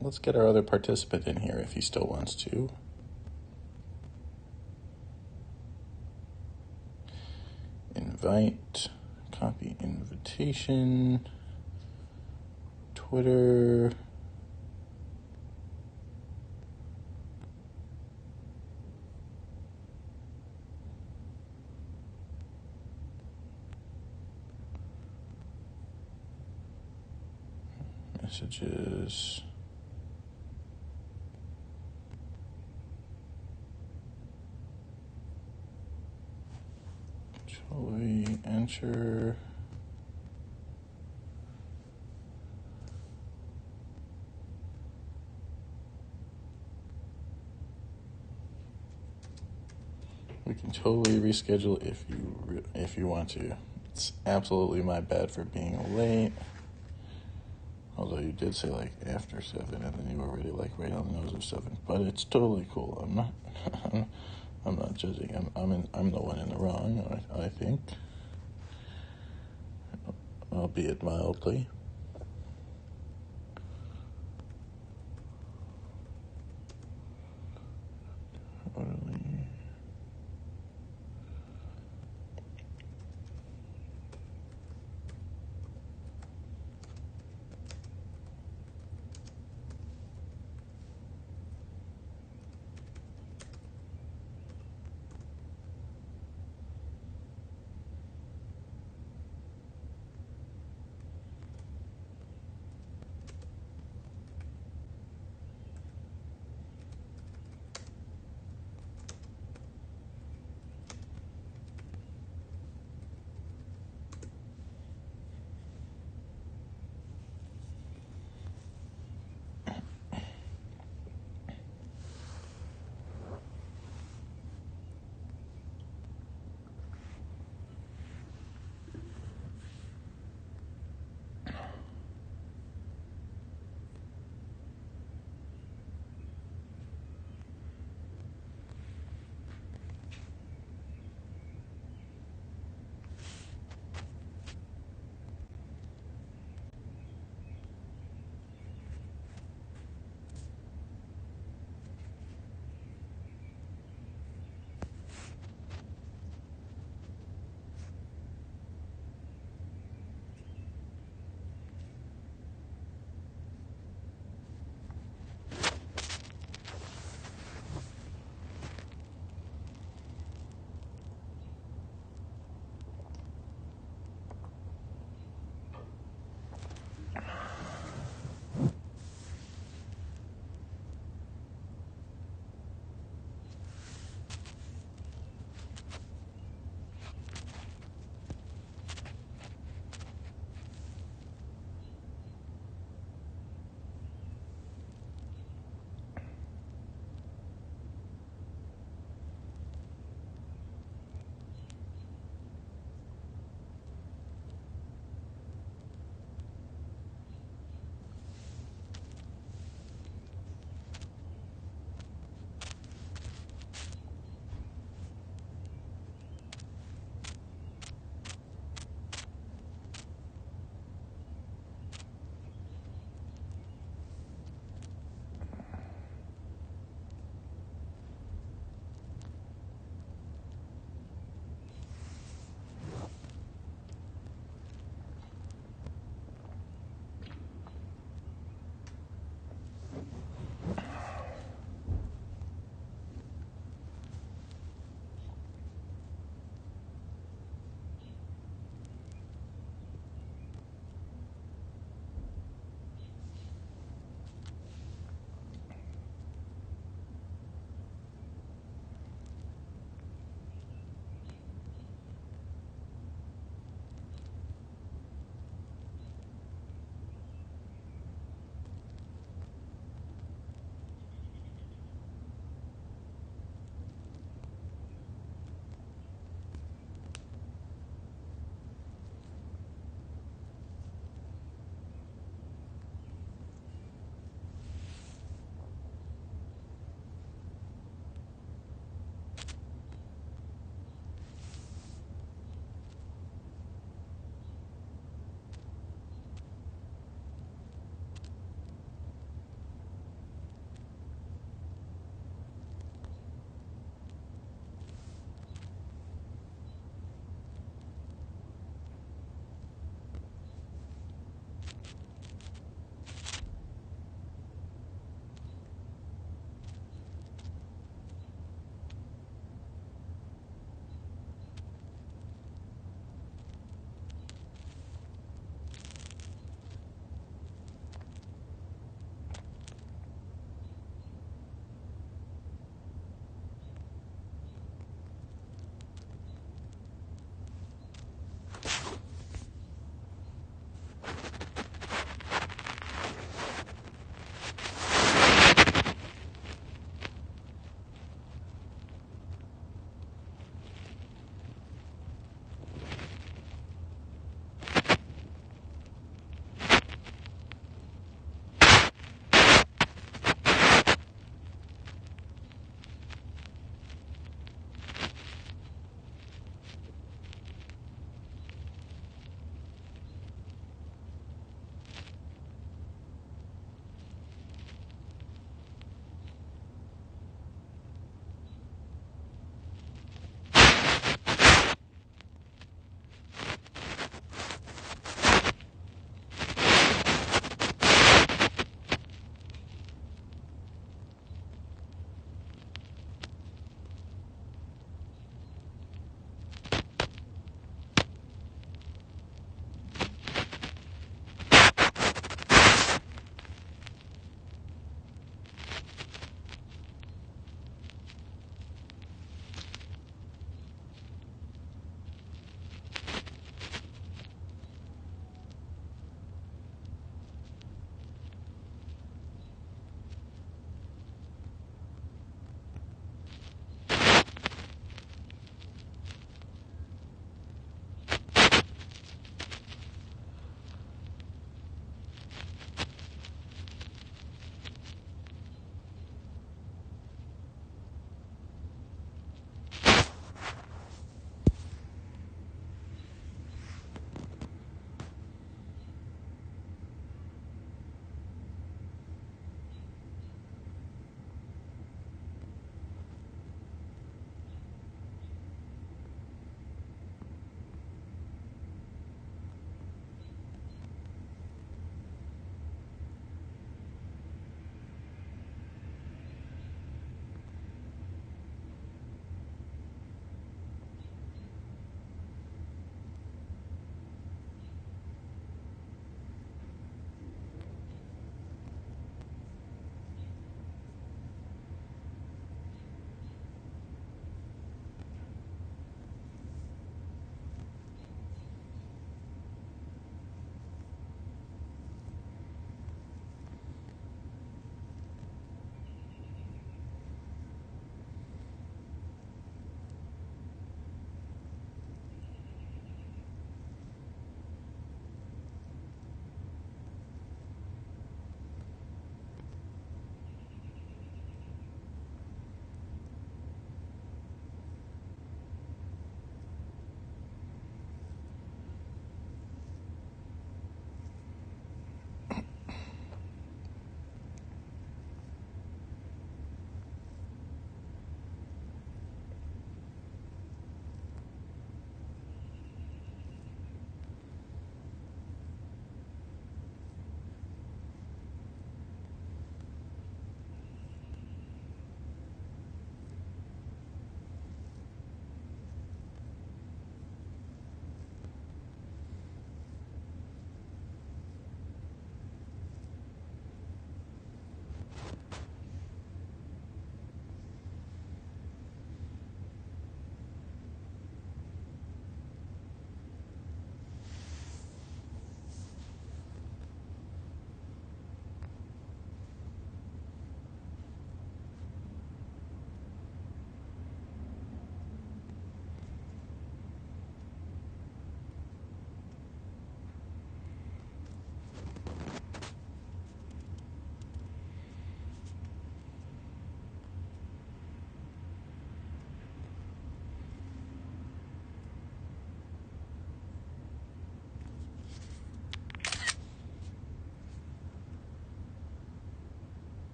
let's get our other participant in here if he still wants to. Invite, copy invitation, Twitter. Messages. Shall we enter? We can totally reschedule if you want to. It's absolutely my bad for being late. Although you did say like after 7, and then you were already like right on the nose of 7. But it's totally cool. I'm not. I'm not judging. I'm the one in the wrong. I think, albeit mildly.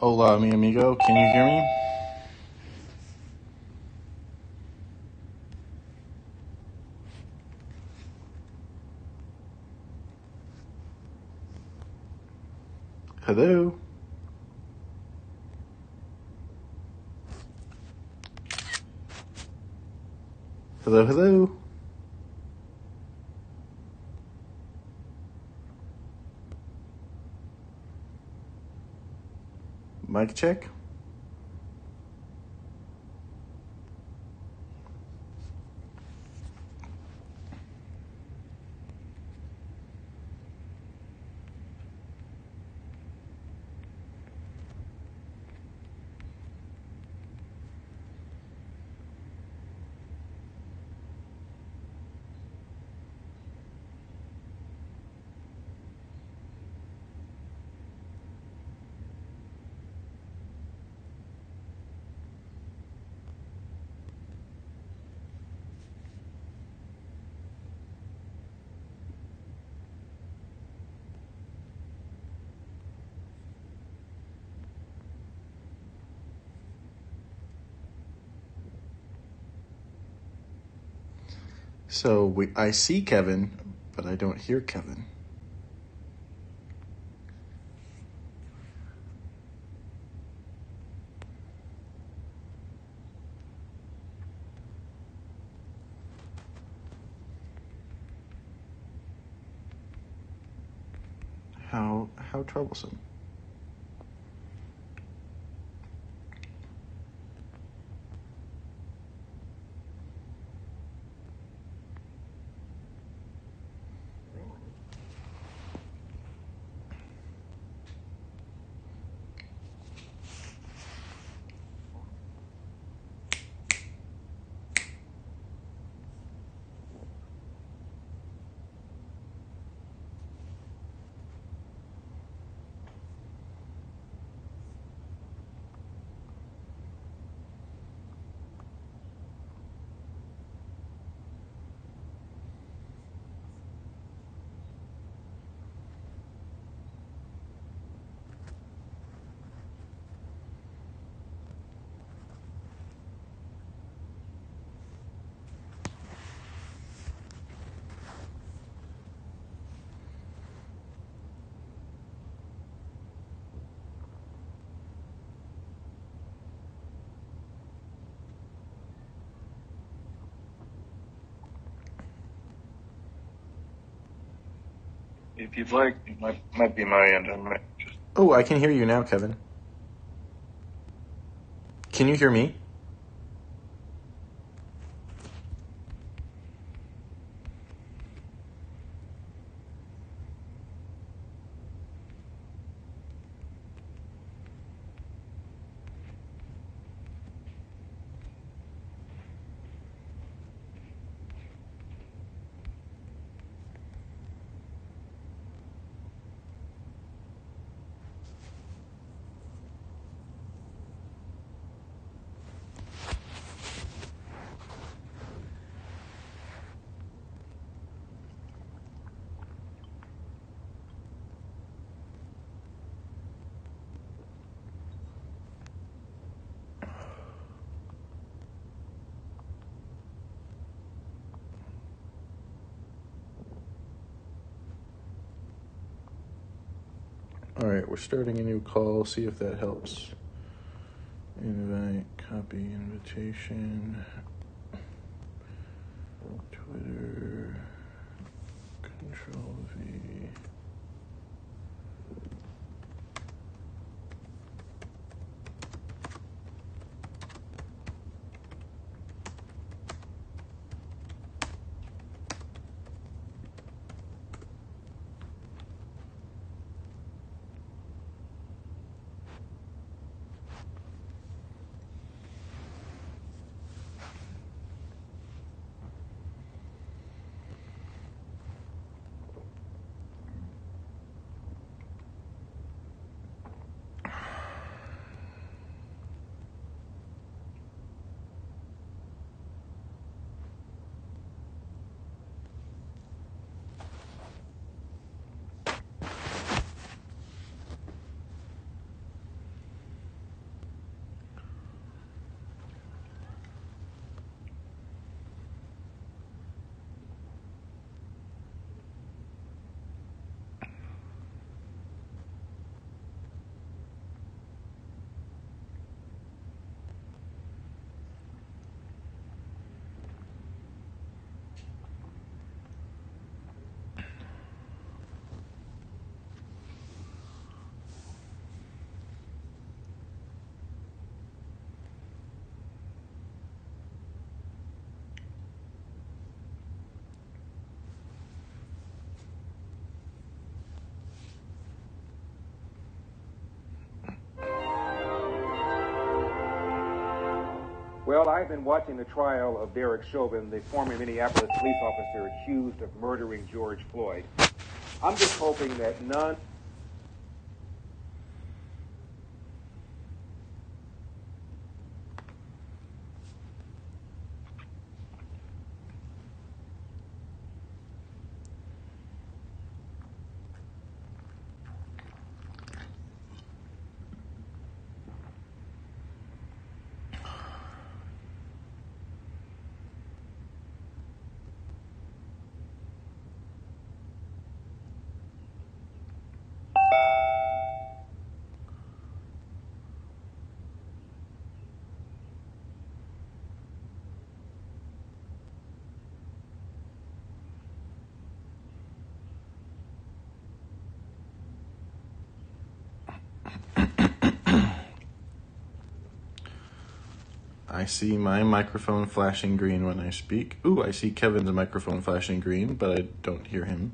Hola, mi amigo. Can you hear me? Hello? Hello, hello? Mic check? So I see Kevin, but I don't hear Kevin. How troublesome. If you'd like, it might be my end. I might just... Oh, I can hear you now, Kevin. Can you hear me? All right, we're starting a new call. See if that helps. Invite, copy invitation. Twitter, Control V. Well, I've been watching the trial of Derek Chauvin, the former Minneapolis police officer accused of murdering George Floyd. I'm just hoping that none... I see my microphone flashing green when I speak. Ooh, I see Kevin's microphone flashing green, but I don't hear him.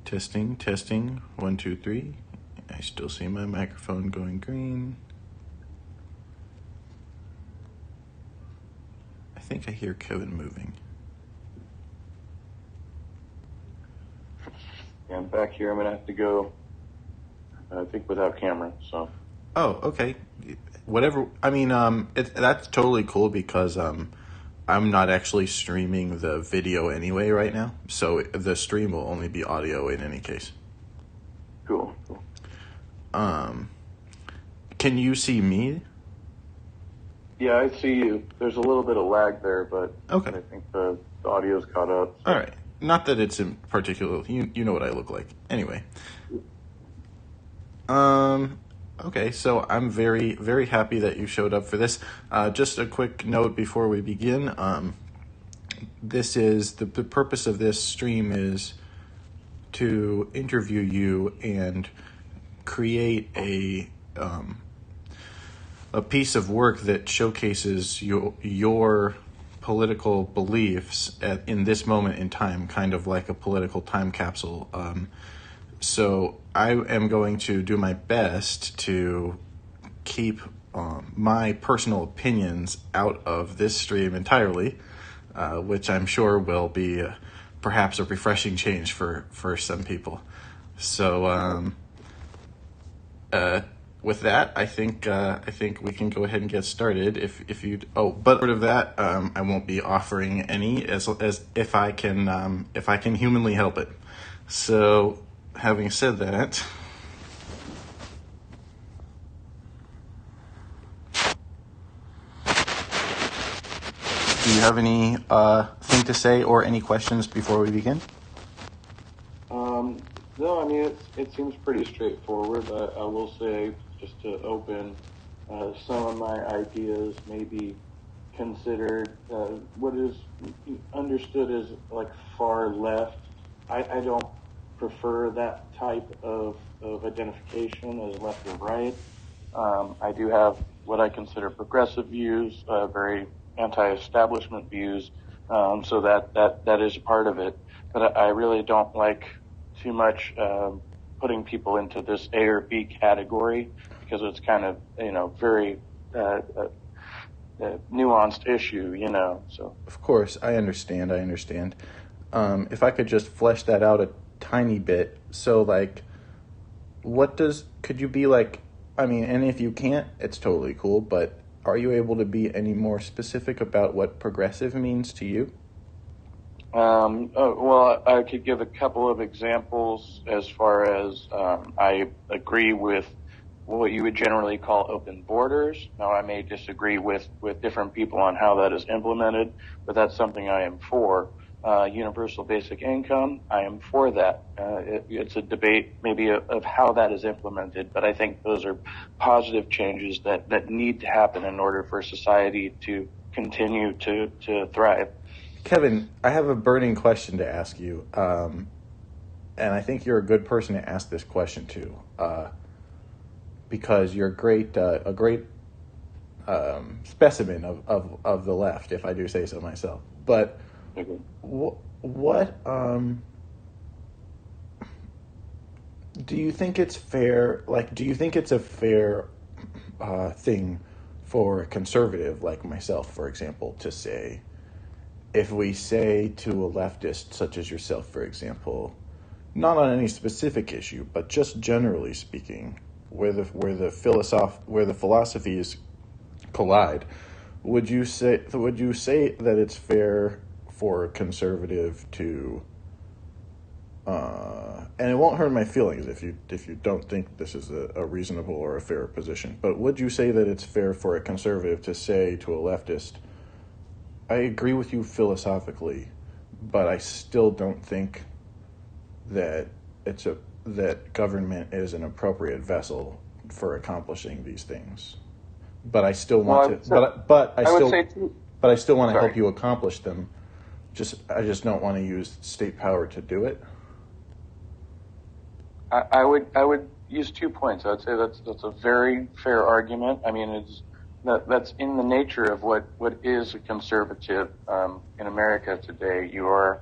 Testing, testing, 1, 2, 3. I still see my microphone going green. I think I hear Kevin moving. Yeah, I'm back here. I'm going to have to go, I think, without camera, so. Oh, okay. Whatever. I mean, that's totally cool because I'm not actually streaming the video anyway right now, so the stream will only be audio in any case. Cool. Can you see me? Yeah, I see you. There's a little bit of lag there, but Okay. I think the audio's caught up. So. All right. Not that it's in particular. You know what I look like. Anyway. Okay, so I'm very, very happy that you showed up for this. Just a quick note before we begin. This is the purpose of this stream is to interview you and create a piece of work that showcases your political beliefs in this moment in time, kind of like a political time capsule. So I am going to do my best to keep my personal opinions out of this stream entirely, which I'm sure will be perhaps a refreshing change for some people. So with that, I think we can go ahead and get started. If you but part of that, I won't be offering any as if I can humanly help it. So. Having said that, do you have any thing to say or any questions before we begin? No, I mean, it seems pretty straightforward. I will say, just to open, some of my ideas may be considered what is understood as like far left. I don't prefer that type of identification as left or right. I do have what I consider progressive views, very anti-establishment views, so that is part of it. But I really don't like too much putting people into this A or B category because it's kind of, very nuanced issue, so. Of course, I understand. If I could just flesh that out a tiny bit. So like, could you be like, I mean, and if you can't, it's totally cool, but are you able to be any more specific about what progressive means to you? Well, I could give a couple of examples as far as I agree with what you would generally call open borders. Now, I may disagree with different people on how that is implemented, but that's something I am for. Universal basic income, I am for that. It's a debate maybe of how that is implemented, but I think those are positive changes that need to happen in order for society to continue to thrive. Kevin, I have a burning question to ask you, and I think you're a good person to ask this question to, because you're a great specimen of the left, if I do say so myself. But what Do you think it's fair? Like, do you think it's a fair thing for a conservative like myself, for example, to say, if we say to a leftist such as yourself, for example, not on any specific issue, but just generally speaking, where the philosophies collide, would you say that it's fair for a conservative to and it won't hurt my feelings if you don't think this is a reasonable or a fair position, but would you say that it's fair for a conservative to say to a leftist, I agree with you philosophically, but I still don't think that that government is an appropriate vessel for accomplishing these things, but I still want but I still want to help you accomplish them. I just don't want to use state power to do it. I would use 2 points. I would say that's a very fair argument. I mean, that's in the nature of what is a conservative in America today. You are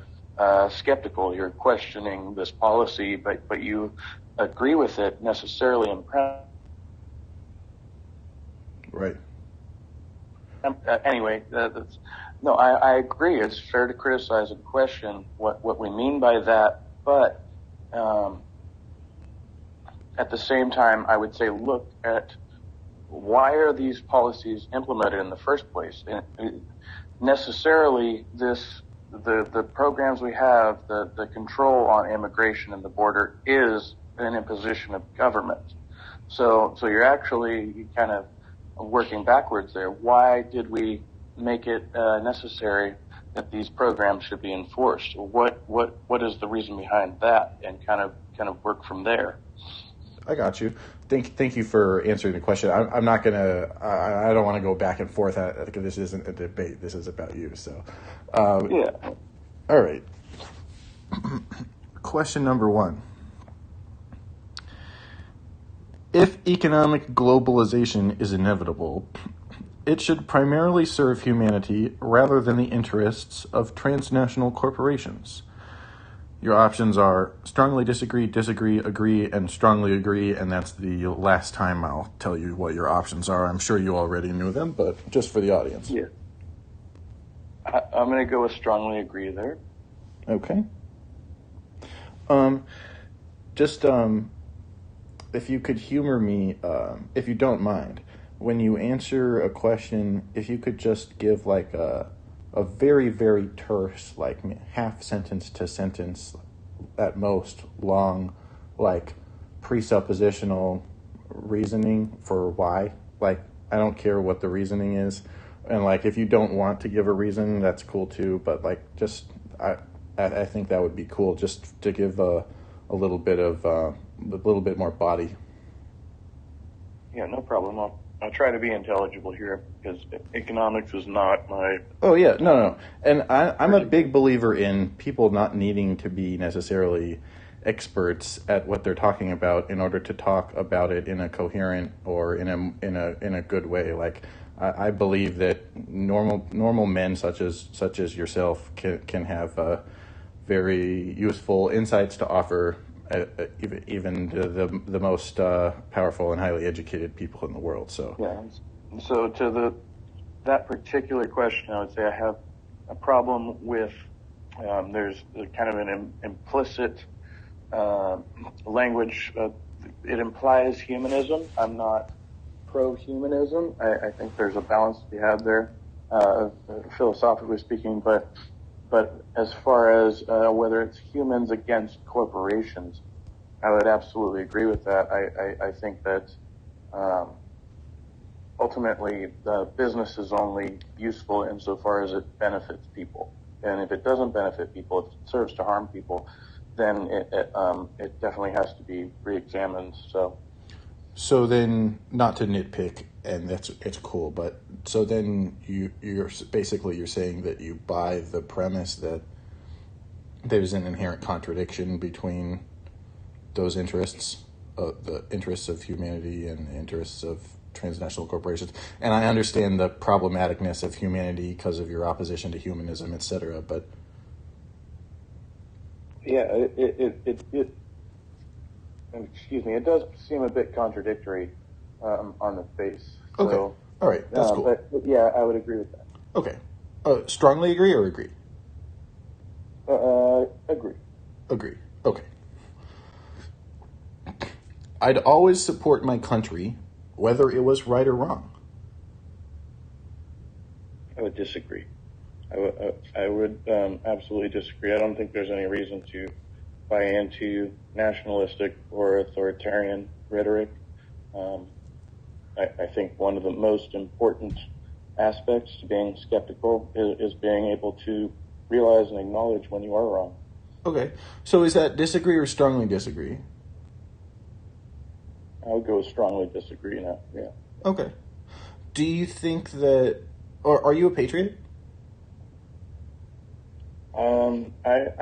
skeptical. You're questioning this policy, but you agree with it necessarily in practice. Right. Anyway, no, I agree. It's fair to criticize and question what we mean by that, but at the same time, I would say look at why are these policies implemented in the first place. And necessarily, the programs we have, the control on immigration and the border is an imposition of government. So you're actually kind of working backwards there. Why did we make it necessary that these programs should be enforced? What is the reason behind that? And kind of work from there. I got you. Thank you for answering the question. I'm not gonna. I don't want to go back and forth. This isn't a debate. This is about you. So, yeah. All right. Question number 1. If economic globalization is inevitable, it should primarily serve humanity rather than the interests of transnational corporations. Your options are strongly disagree, disagree, agree, and strongly agree, and that's the last time I'll tell you what your options are. I'm sure you already knew them, but just for the audience. Yeah. I'm going to go with strongly agree there. Okay. If you could humor me, if you don't mind, when you answer a question, if you could just give like a very, very terse, like half sentence to sentence at most long, like presuppositional reasoning for why. Like, I don't care what the reasoning is. And like, if you don't want to give a reason, that's cool too. But like, just, I think that would be cool just to give a little bit more body. Yeah, no problem. I'll try to be intelligible here because economics is not my... Oh, yeah. No. And I'm a big believer in people not needing to be necessarily experts at what they're talking about in order to talk about it in a coherent or in a good way. Like, I believe that normal men such as yourself can have very useful insights to offer even the most powerful and highly educated people in the world. So yeah. So to that particular question, I would say I have a problem with there's kind of an implicit language. It implies humanism. I'm not pro-humanism. I think there's a balance to be had there, philosophically speaking. But as far as whether it's humans against corporations, I would absolutely agree with that. I think that ultimately the business is only useful insofar as it benefits people. And if it doesn't benefit people, if it serves to harm people, then it definitely has to be re-examined. So then, not to nitpick, and it's cool, but so then you're saying that you buy the premise that there's an inherent contradiction between those interests, the interests of humanity and the interests of transnational corporations. And I understand the problematicness of humanity because of your opposition to humanism, etc. But yeah, excuse me, it does seem a bit contradictory on the face. Okay. So, All right. That's cool. But yeah, I would agree with that. Okay. Strongly agree or agree? Agree. Agree. Okay. I'd always support my country, whether it was right or wrong. I would disagree. I would absolutely disagree. I don't think there's any reason to buy into nationalistic or authoritarian rhetoric. I think one of the most important aspects to being skeptical is being able to realize and acknowledge when you are wrong. Okay. So is that disagree or strongly disagree? I would go with strongly disagree now. Yeah. Okay. Do you think that, or are you a patriot?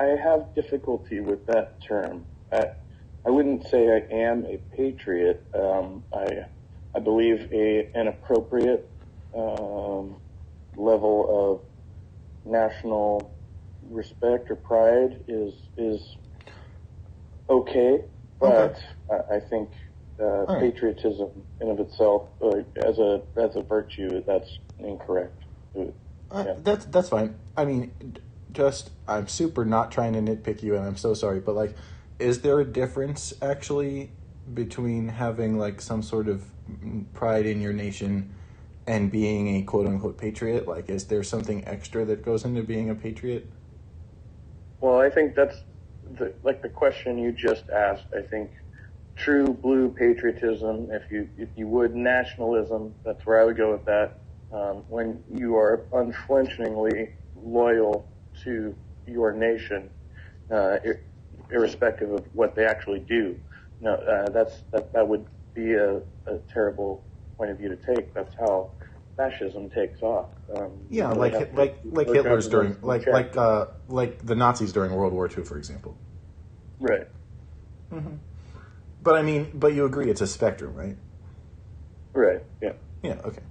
I have difficulty with that term. I wouldn't say I am a patriot. I believe an appropriate level of national respect or pride is okay, but I think patriotism in of itself as a virtue, that's incorrect. Yeah. That's fine. I mean, I'm super not trying to nitpick you, and I'm so sorry, but like, is there a difference actually between having like some sort of pride in your nation and being a quote unquote patriot? Like, is there something extra that goes into being a patriot? Well, I think that's the question you just asked. I think true blue patriotism, if you would, nationalism, that's where I would go with that. When you are unflinchingly loyal to your nation, irrespective of what they actually do. No, that would be a terrible point of view to take. That's how fascism takes off. Yeah, like Hitler's during like the Nazis during World War II, for example. Right. Mm-hmm. But I mean, but you agree it's a spectrum, right? Right. Yeah. Yeah. Okay.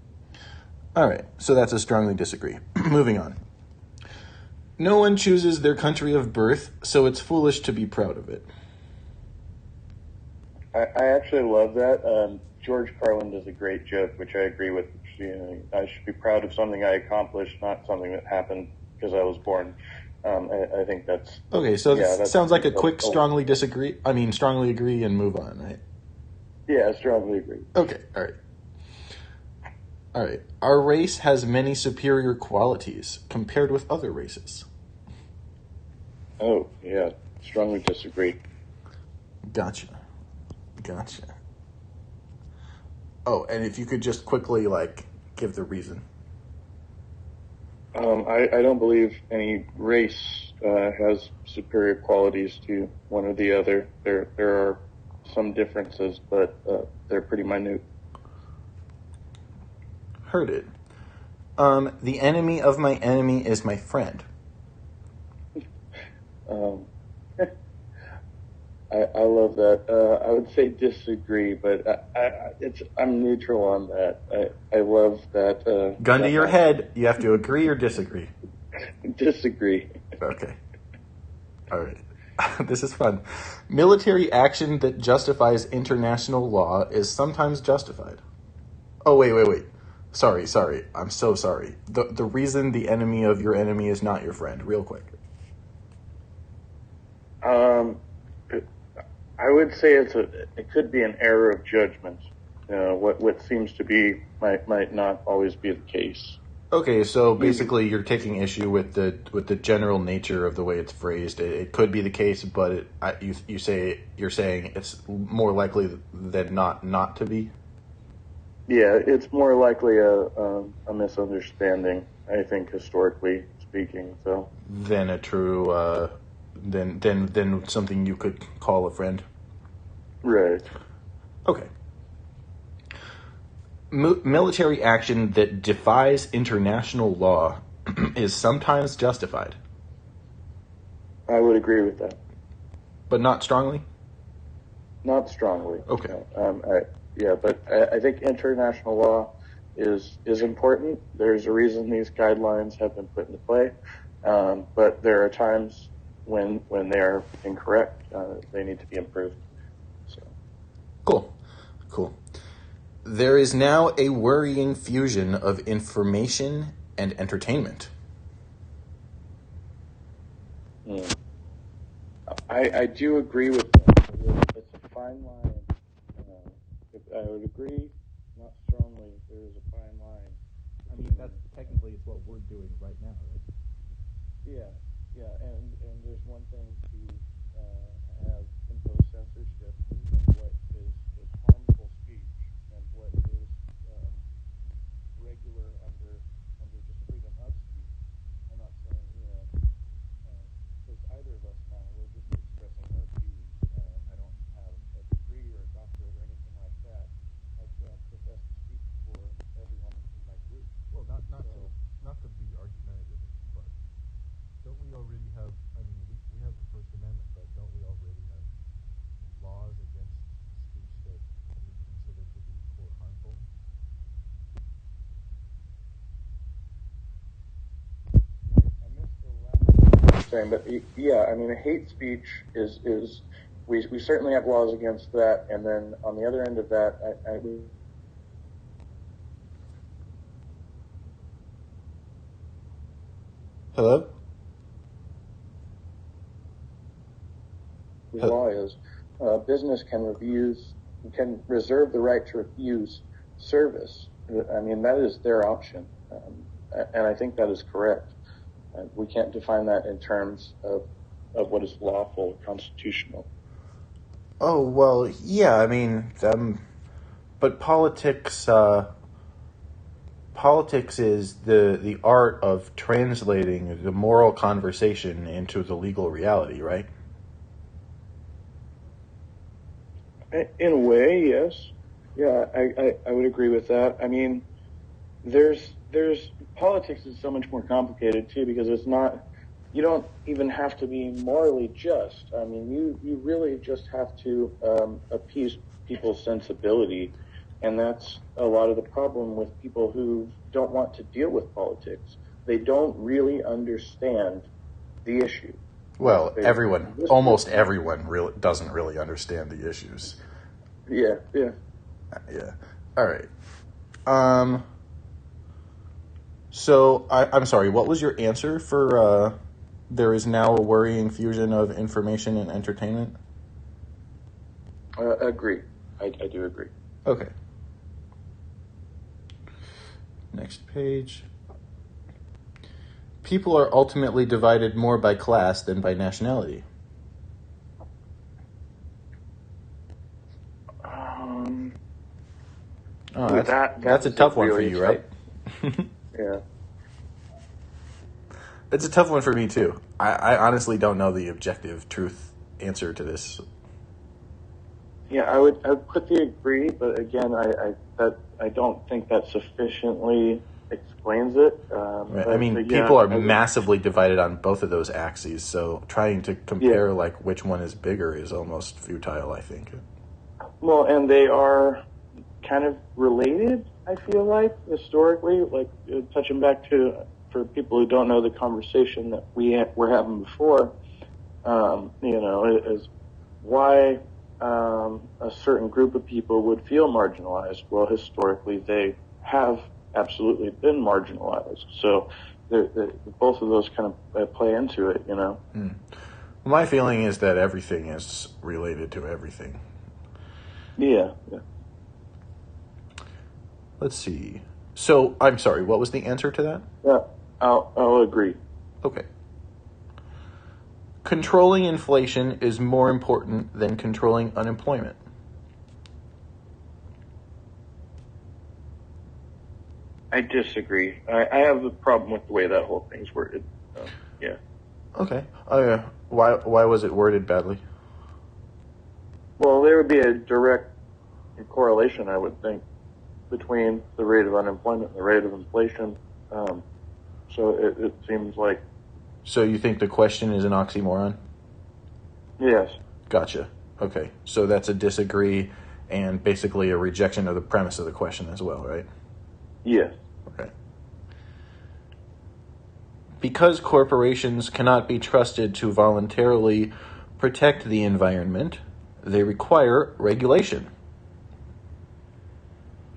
All right. So that's a strongly disagree. Moving on. No one chooses their country of birth, so it's foolish to be proud of it. I actually love that. George Carlin does a great joke, which I agree with. I should be proud of something I accomplished, not something that happened because I was born. I think that's... Okay, so this sounds like a quick strongly disagree. I mean, strongly agree and move on, right? Yeah, strongly agree. Okay, all right. All right. Our race has many superior qualities compared with other races. Oh, yeah. Strongly disagree. Gotcha. Oh, and if you could just quickly, give the reason. I don't believe any race has superior qualities to one or the other. There are some differences, but they're pretty minute. Heard it. The enemy of my enemy is my friend. I love that. I would say disagree, but I'm neutral on that. I love that. Gun to your head. You have to agree or disagree. Disagree. Okay. All right. This is fun. Military action that justifies international law is sometimes justified. Oh, wait. Sorry. I'm so sorry. The reason the enemy of your enemy is not your friend, real quick. I would say it could be an error of judgment. What seems to be might not always be the case. Okay, so basically you're taking issue with the general nature of the way it's phrased. It could be the case, but you're saying it's more likely than not to be. Yeah, it's more likely a misunderstanding, I think, historically speaking. So than a true than something you could call a friend. Right. Okay. Military action that defies international law is sometimes justified. I would agree with that. But not strongly? Not strongly. Okay. But I think international law is important. There's a reason these guidelines have been put into play. But there are times when they are incorrect. They need to be improved. So. cool. There is now a worrying fusion of information and entertainment. I do agree with that. It's a fine line. I would agree, not strongly. There is a fine line. I mean, that's technically it's what we're doing right now, right? Yeah, and there's one thing to have imposed censorship and what is harmful speech and what is regular under just freedom of speech. I'm not saying because either of us now we're just expressing our views. I don't have a degree or a doctorate or anything like that. I can't profess to speak for everyone in my group. Well, not to be argumentative, but don't we already have? I mean, we have the First Amendment, but don't we already have laws against speech that we consider to be quote harmful? I missed the last thing you were saying, but yeah, I mean, hate speech is we certainly have laws against that, and then on the other end of that, Hello? the law is business can reserve the right to refuse service. I mean, that is their option, and I think that is correct. We can't define that in terms of what is lawful or constitutional. Oh, well, yeah, I mean, but politics is the art of translating the moral conversation into the legal reality, right? In a way, yes. Yeah, I would agree with that. I mean, there's politics is so much more complicated too, because it's not, you don't even have to be morally just. I mean, you really just have to appease people's sensibility, and that's a lot of the problem with people who don't want to deal with politics. They don't really understand the issue. Well, almost everyone really doesn't really understand the issues. Yeah. Yeah. All right. So I'm sorry. What was your answer for? There is now a worrying fusion of information and entertainment. Agree. I do agree. Okay. Next page. People are ultimately divided more by class than by nationality. That's a tough one for you, right? Yeah. It's a tough one for me, too. I honestly don't know the objective truth answer to this. Yeah, I would quickly agree, but again, I don't think that sufficiently explains it. Right. I mean, people are massively divided on both of those axes, so trying to compare like which one is bigger is almost futile, I think. Well, and they are kind of related, I feel like, historically, like touching back to, for people who don't know the conversation that were having before, is why a certain group of people would feel marginalized. Well, historically, they have absolutely been marginalized. So both of those kind of play into it, Well, my feeling is that everything is related to everything. Yeah. Let's see. So, I'm sorry, what was the answer to that? Yeah, I'll agree. Okay. Controlling inflation is more important than controlling unemployment. I disagree. I have a problem with the way that whole thing's worded. Yeah. Okay. Why was it worded badly? Well, there would be a direct correlation, I would think, between the rate of unemployment and the rate of inflation. So it seems like... So you think the question is an oxymoron? Yes. Gotcha. Okay. So that's a disagree and basically a rejection of the premise of the question as well, right? Yes. Okay. Because corporations cannot be trusted to voluntarily protect the environment, they require regulation.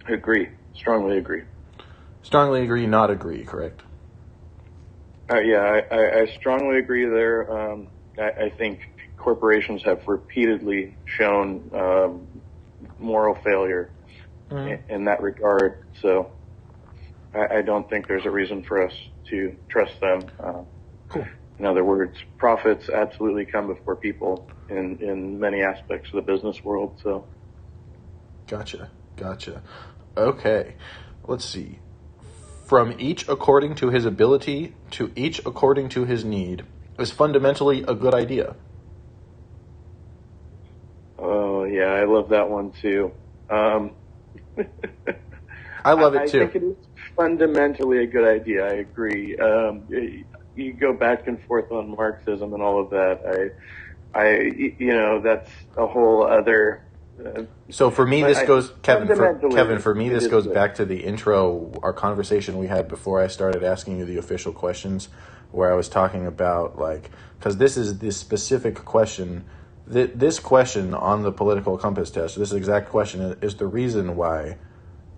Agree. Strongly agree. Strongly agree, not agree, correct? Yeah, I strongly agree there. I think corporations have repeatedly shown moral failure in that regard. So I don't think there's a reason for us to trust them. Cool. In other words, profits absolutely come before people in many aspects of the business world. So, Gotcha. Okay, let's see. From each according to his ability to each according to his need is fundamentally a good idea. oh yeah, I love that one too. I love it too. I think it is fundamentally a good idea. I agree. You go back and forth on Marxism and all of that. That's a whole other. So for me, this goes, Kevin. For me, this goes good. back to the intro, our conversation we had before I started asking you the official questions, where I was talking about because this is this specific question. This question on the political compass test, this exact question is the reason why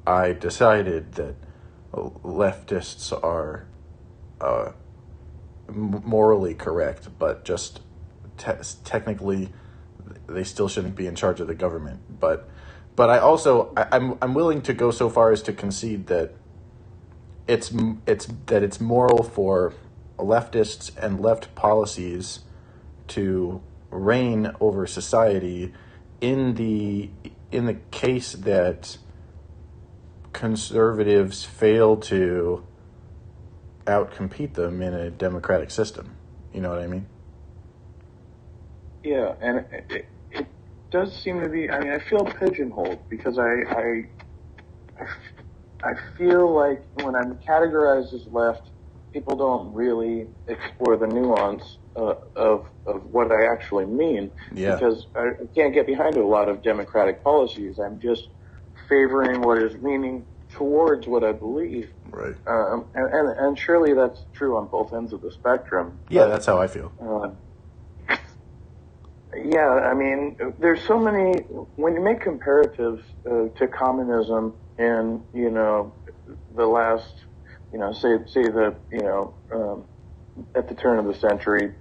I decided that leftists are morally correct, but just technically they still shouldn't be in charge of the government. But I'm willing to go so far as to concede that it's moral for leftists and left policies to reign over society in the case that conservatives fail to outcompete them in a democratic system. You know what I mean? Yeah, and it does seem to be. I mean, I feel pigeonholed because I feel like when I'm categorized as left, people don't really explore the nuance of what I actually mean. Yeah. Because I can't get behind a lot of democratic policies. I'm just favoring what is leaning towards what I believe. Right. And surely that's true on both ends of the spectrum. Yeah, that's how I feel. Yeah, I mean, there's so many. When you make comparatives to communism in the last, say the at the turn of the century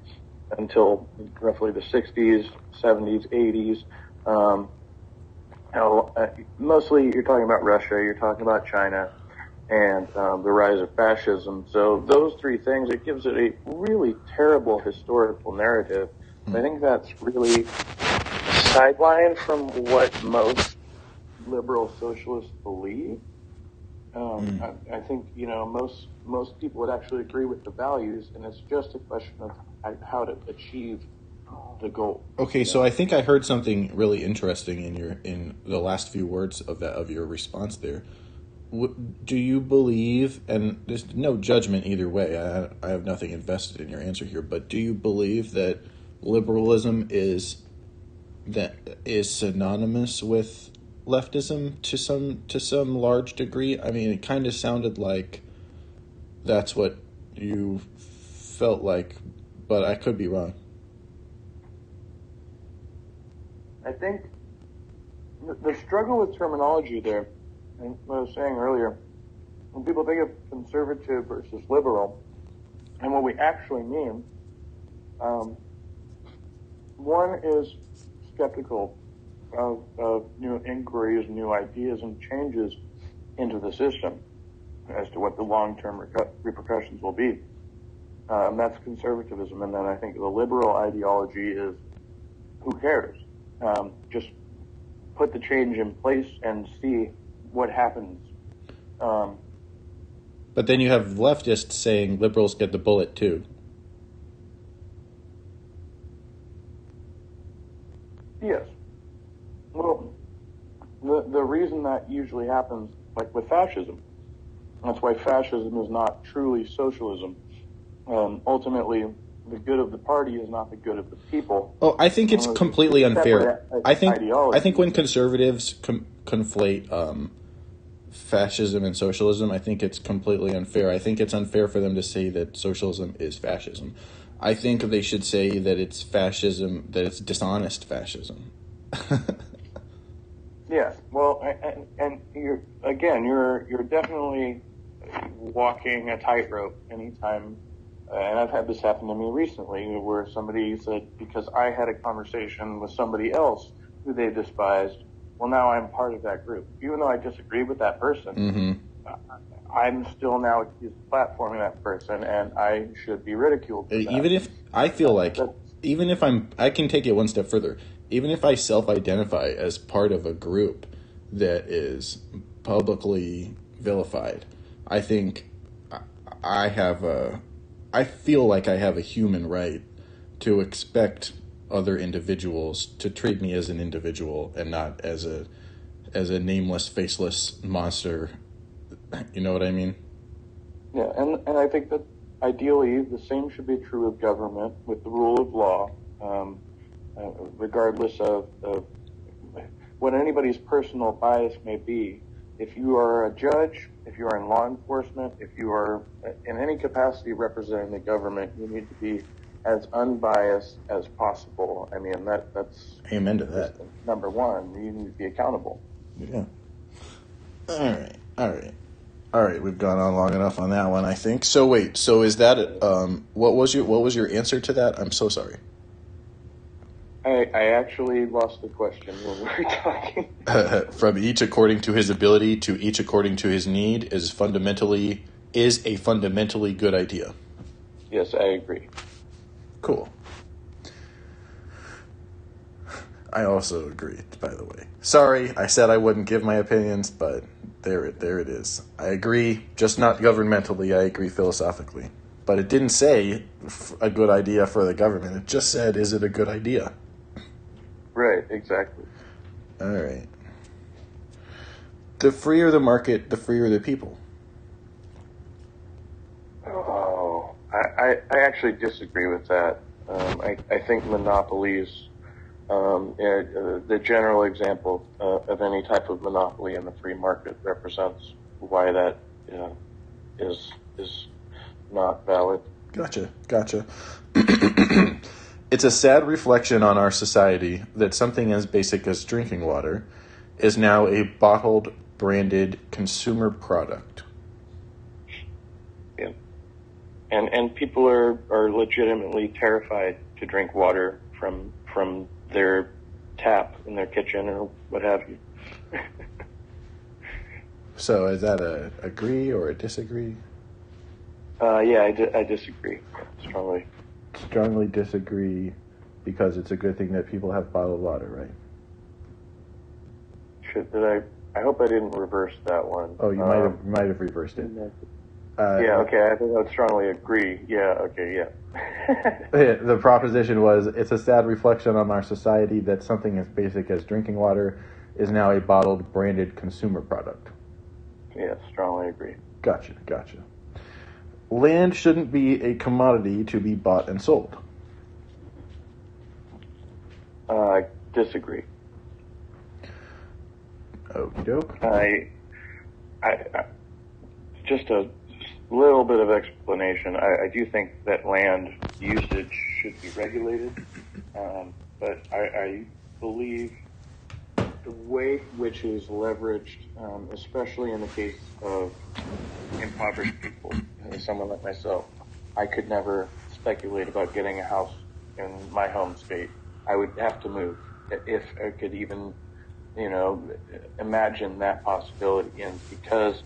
until roughly the 60s, 70s, 80s. Mostly you're talking about Russia, you're talking about China, and the rise of fascism. So those three things, it gives it a really terrible historical narrative. I think that's really sidelined from what most liberal socialists believe. I think most people would actually agree with the values, and it's just a question of how to achieve the goal. Okay, so I think I heard something really interesting in the last few words of your response there. Do you believe, and there's no judgment either way, I have nothing invested in your answer here, but do you believe that liberalism is synonymous with leftism to some large degree? I mean, it kind of sounded like that's what you felt like, but I could be wrong. I think the struggle with terminology there, and what I was saying earlier, when people think of conservative versus liberal, and what we actually mean, one is skeptical of new inquiries, new ideas, and changes into the system as to what the long-term repercussions will be. That's conservatism. And then I think the liberal ideology is, who cares? Just put the change in place and see what happens. But then you have leftists saying liberals get the bullet too. Yes. Well, the reason that usually happens, like with fascism, that's why fascism is not truly socialism. Ultimately, the good of the party is not the good of the people. Oh, I think it's completely unfair. I think ideology. when conservatives conflate fascism and socialism, I think it's completely unfair. I think it's unfair for them to say that socialism is fascism. I think they should say that it's fascism, that it's dishonest fascism. Yeah, well, and you're definitely walking a tightrope anytime, and I've had this happen to me recently, where somebody said, because I had a conversation with somebody else who they despised, well, now I'm part of that group. Even though I disagree with that person, I'm still now accused of platforming that person, and I should be ridiculed for that. Even if I feel like, even if I can take it one step further. Even if I self-identify as part of a group that is publicly vilified, I think I feel like I have a human right to expect other individuals to treat me as an individual and not as a nameless, faceless monster. You know what I mean? Yeah, and I think that ideally the same should be true of government with the rule of law. Regardless of what anybody's personal bias may be. If you are a judge, if you are in law enforcement, if you are in any capacity representing the government, you need to be as unbiased as possible. I mean, that's amen to that. Number one, you need to be accountable. Yeah. All right. We've gone on long enough on that one, I think. So wait. So is that what was your answer to that? I'm so sorry. I actually lost the question when we were talking. From each according to his ability to each according to his need is a fundamentally good idea. Yes, I agree. Cool. I also agree, by the way. Sorry, I said I wouldn't give my opinions, but there it is. I agree, just not governmentally. I agree philosophically. But it didn't say a good idea for the government. It just said, is it a good idea? Right, exactly. All right. The freer the market, the freer the people. Oh, I actually disagree with that. I think monopolies, the general example of any type of monopoly in the free market represents why that is not valid. Gotcha. It's a sad reflection on our society that something as basic as drinking water is now a bottled, branded consumer product. Yeah. And people are legitimately terrified to drink water from their tap in their kitchen or what have you. So is that a agree or a disagree? Yeah, I disagree strongly. Strongly disagree because it's a good thing that people have bottled water, right? I hope I didn't reverse that one. Oh, you might have reversed it. Yeah, okay, I think I would strongly agree. Yeah, okay, yeah. The proposition was, it's a sad reflection on our society that something as basic as drinking water is now a bottled, branded consumer product. Yeah, strongly agree. Gotcha. Land shouldn't be a commodity to be bought and sold. I disagree. Okie doke. I just a little bit of explanation. I do think that land usage should be regulated, but I believe the way which is leveraged, especially in the case of impoverished people, someone like myself, I could never speculate about getting a house in my home state. I would have to move if I could even, imagine that possibility. And because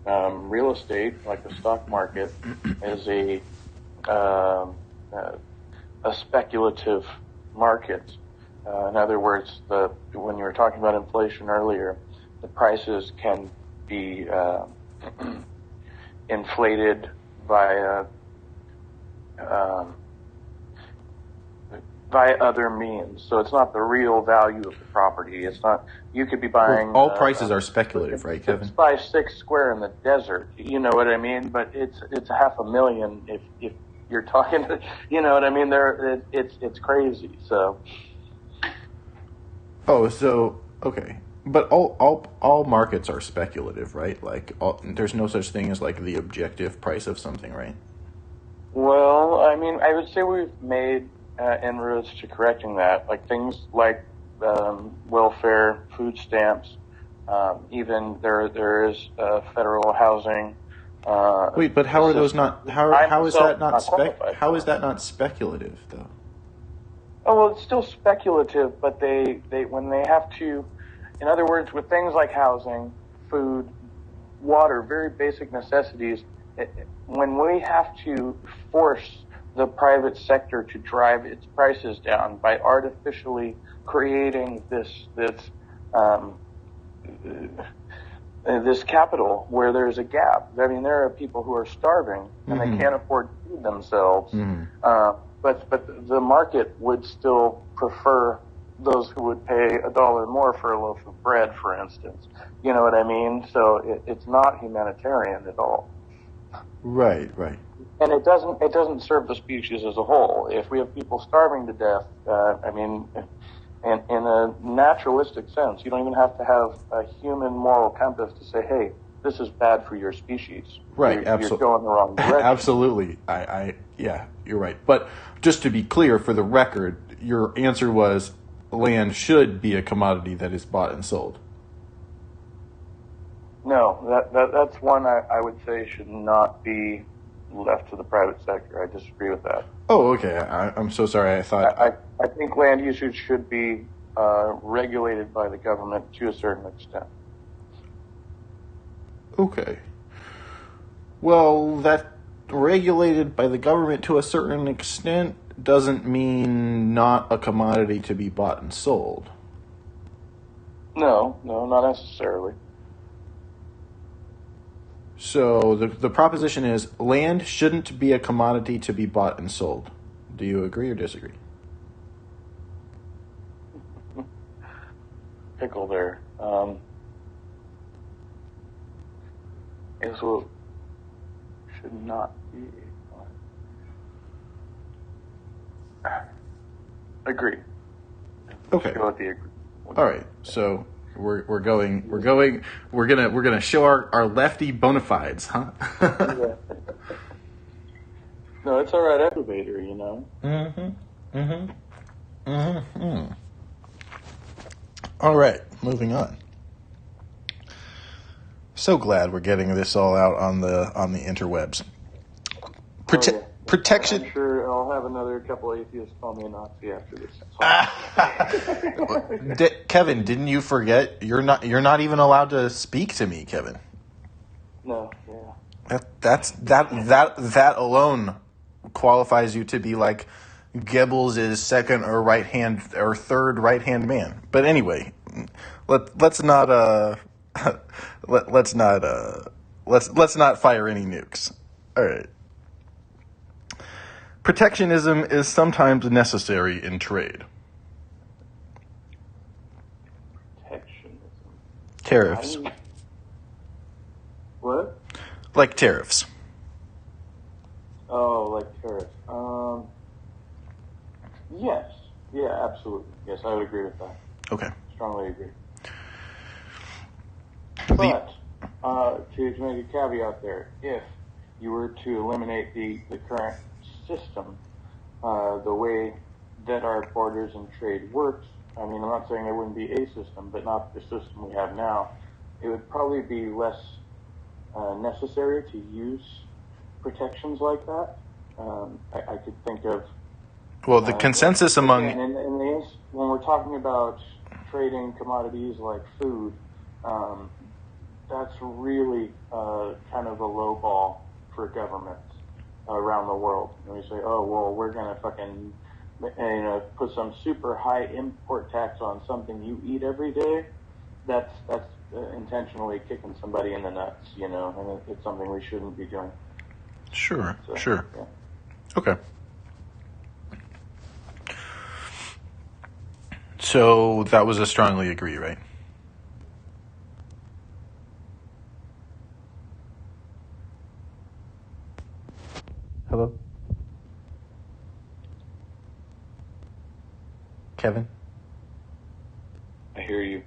real estate, like the stock market, is a speculative market. In other words, when you were talking about inflation earlier, the prices can be inflated by other means. So it's not the real value of the property. It's not. You could be buying. All prices are speculative, right, Kevin? 6x6 square in the desert. You know what I mean? But it's $500,000 if you're talking. You know what I mean? It's crazy. So. Oh, so okay, but all markets are speculative, right? Like, there's no such thing as like the objective price of something, right? Well, I mean, I would say we've made inroads to correcting that. Like things like welfare, food stamps. Even there is federal housing. Wait, but how are those not? How is that not How is that not speculative though? Oh well, it's still speculative, but they when they have to, in other words, with things like housing, food, water, very basic necessities, when we have to force the private sector to drive its prices down by artificially creating this capital where there's a gap. I mean, there are people who are starving and they can't afford to feed themselves. But the market would still prefer those who would pay $1 more for a loaf of bread, for instance. You know what I mean? So it's not humanitarian at all. Right. And it doesn't serve the species as a whole. If we have people starving to death, in a naturalistic sense, you don't even have to have a human moral compass to say, hey, this is bad for your species. Right, You're going the wrong direction. Absolutely. Yeah, you're right. But just to be clear, for the record, your answer was land should be a commodity that is bought and sold. No, that's one I would say should not be left to the private sector. I disagree with that. Oh, okay. I'm so sorry. I thought... I think land usage should be regulated by the government to a certain extent. Okay. Well, that regulated by the government to a certain extent doesn't mean not a commodity to be bought and sold. No, not necessarily. So the proposition is land shouldn't be a commodity to be bought and sold. Do you agree or disagree? Pickle there. Israel should not be. Agree. Okay. Go with the agree. All right. So we're gonna show our lefty bona fides, huh? Yeah. No, it's all right, elevator, you know. All right, moving on. So glad we're getting this all out on the interwebs. Protection. I'm sure I'll have another couple atheists call me a Nazi after this. Kevin, didn't you forget? You're not even allowed to speak to me, Kevin. No, yeah. That alone qualifies you to be like Goebbels' second or right hand or third right hand man. But anyway, let's not fire any nukes. All right. Protectionism is sometimes necessary in trade. Protectionism. Tariffs. What? Like tariffs. Oh, like tariffs. Yes. Yeah, absolutely. Yes, I would agree with that. Okay. Strongly agree. But, to make a caveat there, if you were to eliminate the current system, the way that our borders and trade works, I mean, I'm not saying there wouldn't be a system, but not the system we have now, it would probably be less necessary to use protections like that. I could think of... Well, the consensus among... when we're talking about trading commodities like food, that's really kind of a low ball for governments around the world. And we say, oh, well, we're going to fucking put some super high import tax on something you eat every day. That's intentionally kicking somebody in the nuts, and it's something we shouldn't be doing. Sure. Yeah. Okay. So that was a strongly agree, right? Hello? Kevin? I hear you.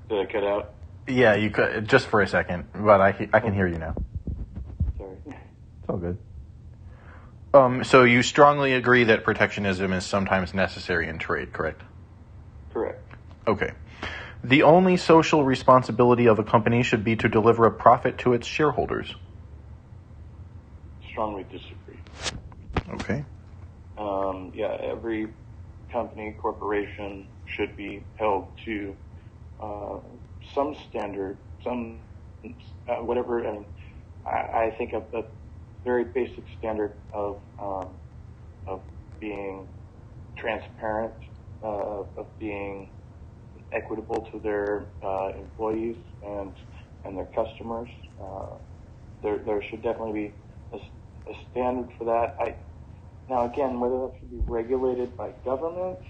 Did I cut out? Yeah, you could, just for a second, but I can hear you now. Sorry. It's all good. So you strongly agree that protectionism is sometimes necessary in trade, correct? Correct. Okay. The only social responsibility of a company should be to deliver a profit to its shareholders. Strongly disagree. Okay. Yeah, every company, corporation should be held to some standard, some whatever. I mean, I think a very basic standard of being transparent, of being equitable to their employees and their customers. There should definitely be a standard for that. Now again, whether that should be regulated by government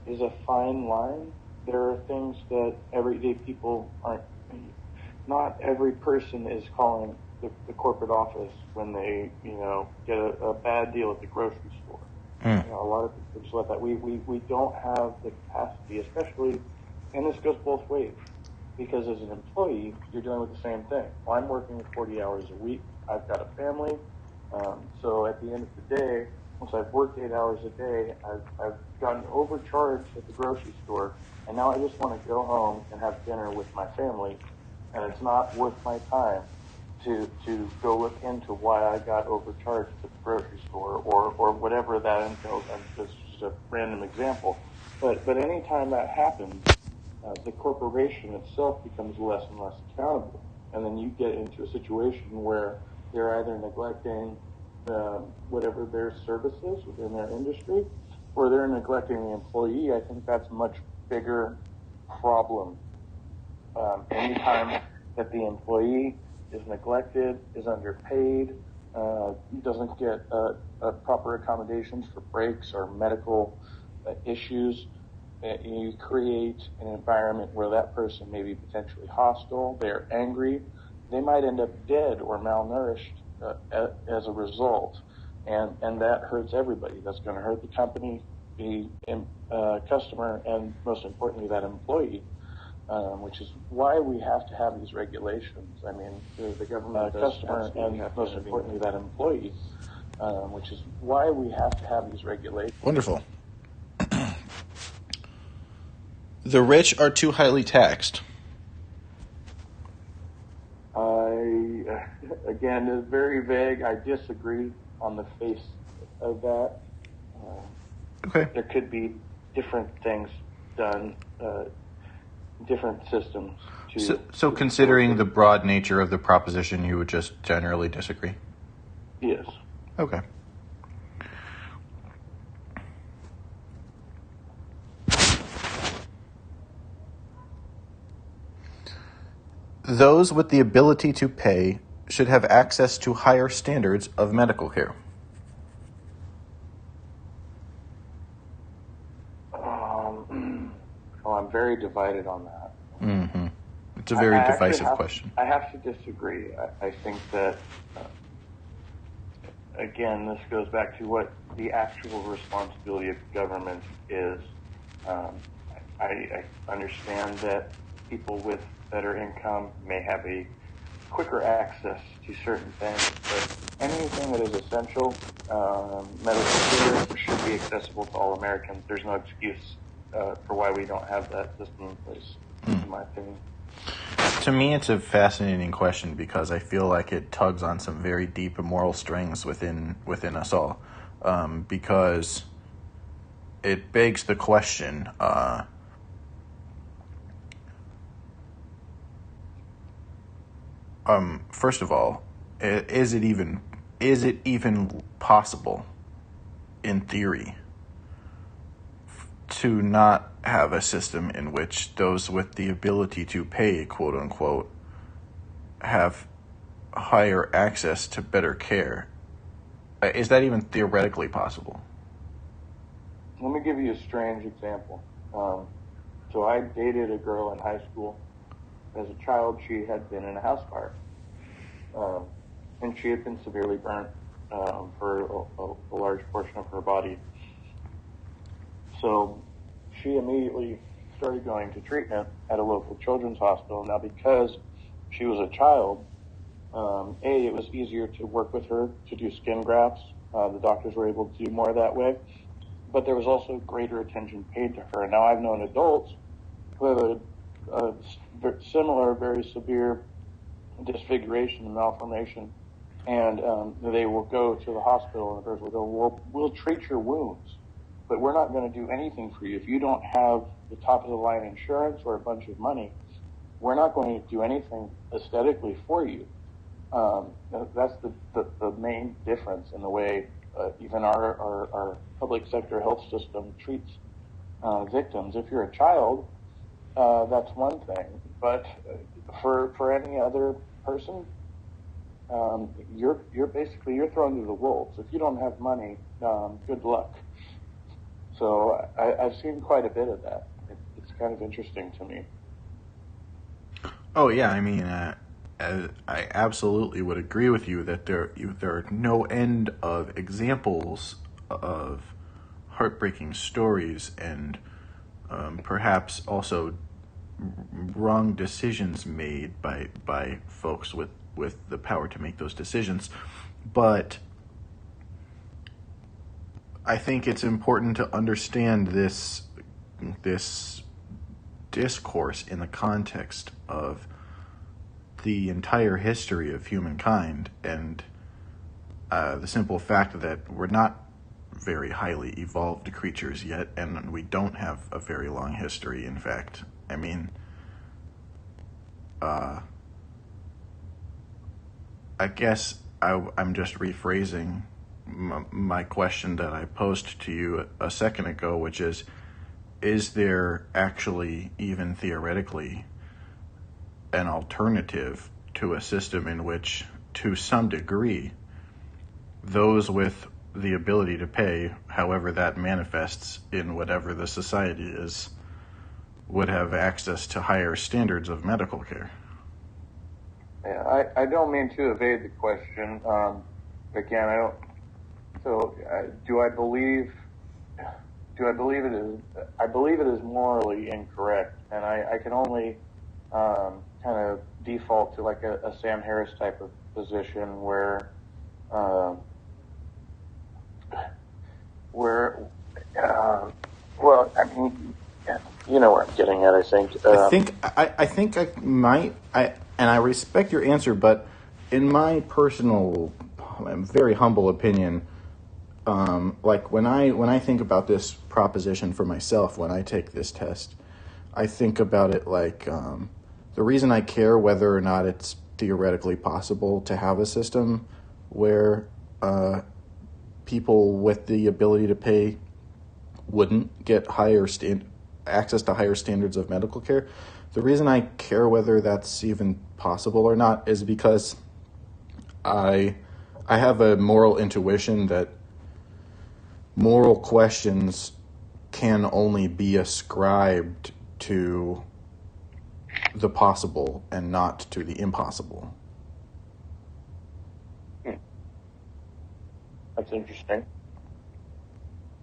is a fine line. There are things that everyday people aren't. Not every person is calling the corporate office when they, get a bad deal at the grocery store. A lot of people just let that. We don't have the capacity, especially, and this goes both ways, because as an employee, you're dealing with the same thing. Well, I'm working 40 hours a week. I've got a family. So at the end of the day, once I've worked 8 hours a day, I've gotten overcharged at the grocery store, and now I just want to go home and have dinner with my family, and it's not worth my time to go look into why I got overcharged at the grocery store or whatever that entails. And this is just a random example, but anytime that happens, the corporation itself becomes less and less accountable, and then you get into a situation where they're either neglecting whatever their service is within their industry, or they're neglecting the employee. I think that's a much bigger problem. Anytime that the employee is neglected, is underpaid, doesn't get proper accommodations for breaks or medical issues, you create an environment where that person may be potentially hostile, they're angry, they might end up dead or malnourished as a result, and that hurts everybody. That's going to hurt the company, the customer, and most importantly, that employee, which is why we have to have these regulations. I mean, the government, customer, and most importantly, that employee, which is why we have to have these regulations. Wonderful. The rich are too highly taxed. Again, it's very vague. I disagree on the face of that. Okay. There could be different things done, different systems. So considering the broad nature of the proposition, you would just generally disagree? Yes. Okay. Those with the ability to pay should have access to higher standards of medical care. I'm very divided on that. Mm-hmm. It's a very divisive question. I have to disagree. I think that, again, this goes back to what the actual responsibility of government is. I understand that people with better income may have a quicker access to certain things, but anything that is essential, medical care, should be accessible to all Americans. There's no excuse for why we don't have that system in place, in my opinion. To me, it's a fascinating question because I feel like it tugs on some very deep moral strings within us all, because it begs the question, first of all, is it even possible, in theory, to not have a system in which those with the ability to pay, quote unquote, have higher access to better care? Is that even theoretically possible? Let me give you a strange example. So I dated a girl in high school. As a child, she had been in a house fire, and she had been severely burnt for a large portion of her body. So she immediately started going to treatment at a local children's hospital. Now, because she was a child, it was easier to work with her to do skin grafts. The doctors were able to do more that way. but there was also greater attention paid to her. Now, I've known adults who have a similar, very severe disfiguration and malformation, and they will go to the hospital, and the nurse will go, we'll treat your wounds, but we're not going to do anything for you. If you don't have the top-of-the-line insurance or a bunch of money, we're not going to do anything aesthetically for you. That's the main difference in the way even our public sector health system treats victims. If you're a child, that's one thing, but for any other person, you're basically thrown to the wolves. If you don't have money, good luck. So I've seen quite a bit of that. It's kind of interesting to me. Oh yeah, I mean, I absolutely would agree with you that there are no end of examples of heartbreaking stories and perhaps also wrong decisions made by folks with the power to make those decisions. But I think it's important to understand this discourse in the context of the entire history of humankind and the simple fact that we're not very highly evolved creatures yet, and we don't have a very long history. In fact, I mean, I guess I'm just rephrasing my question that I posed to you a second ago, which is there actually, even theoretically, an alternative to a system in which, to some degree, those with the ability to pay, however that manifests in whatever the society is, would have access to higher standards of medical care? Yeah, I don't mean to evade the question. Again, I don't. So, do I believe it is? I believe it is morally incorrect, and I can only kind of default to like a Sam Harris type of position where well, I mean, you know where I'm getting at. I think. And I respect your answer, but in my personal, very humble opinion, like when I think about this proposition for myself, when I take this test, I think about it like the reason I care whether or not it's theoretically possible to have a system where people with the ability to pay wouldn't get access to higher standards of medical care. The reason I care whether that's even possible or not is because I have a moral intuition that moral questions can only be ascribed to the possible and not to the impossible. That's interesting.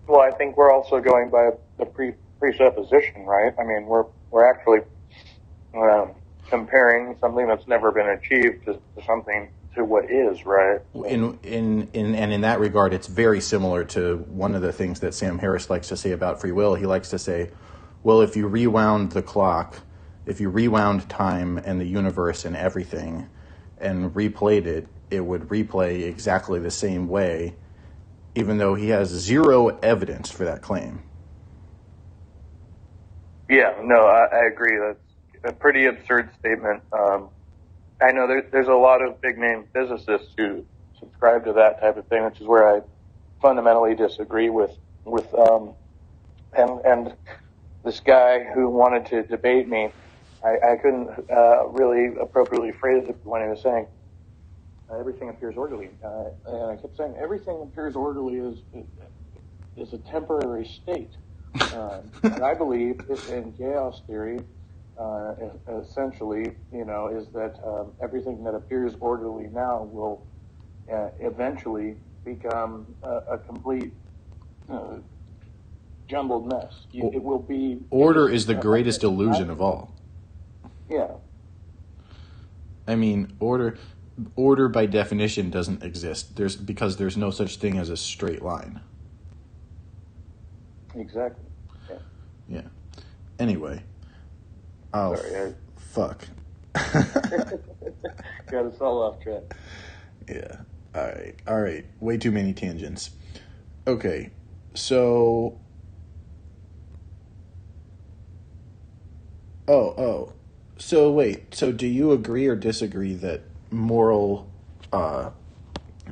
Well, I think we're also going by the presupposition, right? I mean, we're actually comparing something that's never been achieved to something to what is, right? In that regard, it's very similar to one of the things that Sam Harris likes to say about free will. He likes to say, well, if you rewound the clock, if you rewound time and the universe and everything and replayed it, it would replay exactly the same way, even though he has zero evidence for that claim. Yeah, no, I agree. That's a pretty absurd statement. I know there's a lot of big-name physicists who subscribe to that type of thing, which is where I fundamentally disagree with and this guy who wanted to debate me, I couldn't really appropriately phrase it when he was saying everything appears orderly, and I kept saying everything appears orderly is a temporary state, and I believe in chaos theory. Essentially, is that everything that appears orderly now will eventually become a complete jumbled mess. It will be... Order is the greatest illusion of all. Yeah. I mean, order by definition doesn't exist. Because there's no such thing as a straight line. Exactly. Yeah. Yeah. Anyway. Oh, Sorry, fuck. got us all off track. Yeah. All right. Way too many tangents. Okay. So. Oh. So wait. So do you agree or disagree that moral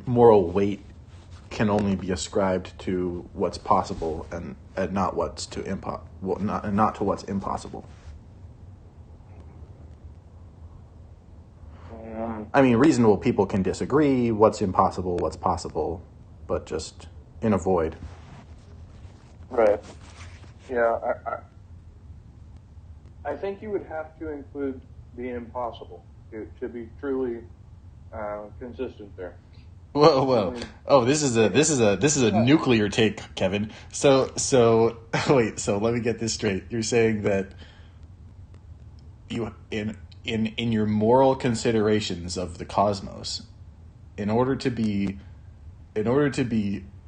weight can only be ascribed to what's possible and not what's to not to what's impossible? I mean, reasonable people can disagree. What's impossible, what's possible, but just in a void. Right. Yeah, I think you would have to include the impossible to be truly consistent there. Whoa! Oh, this is a nuclear take, Kevin. So wait. So let me get this straight. You're saying that you in your moral considerations of the cosmos, in order to be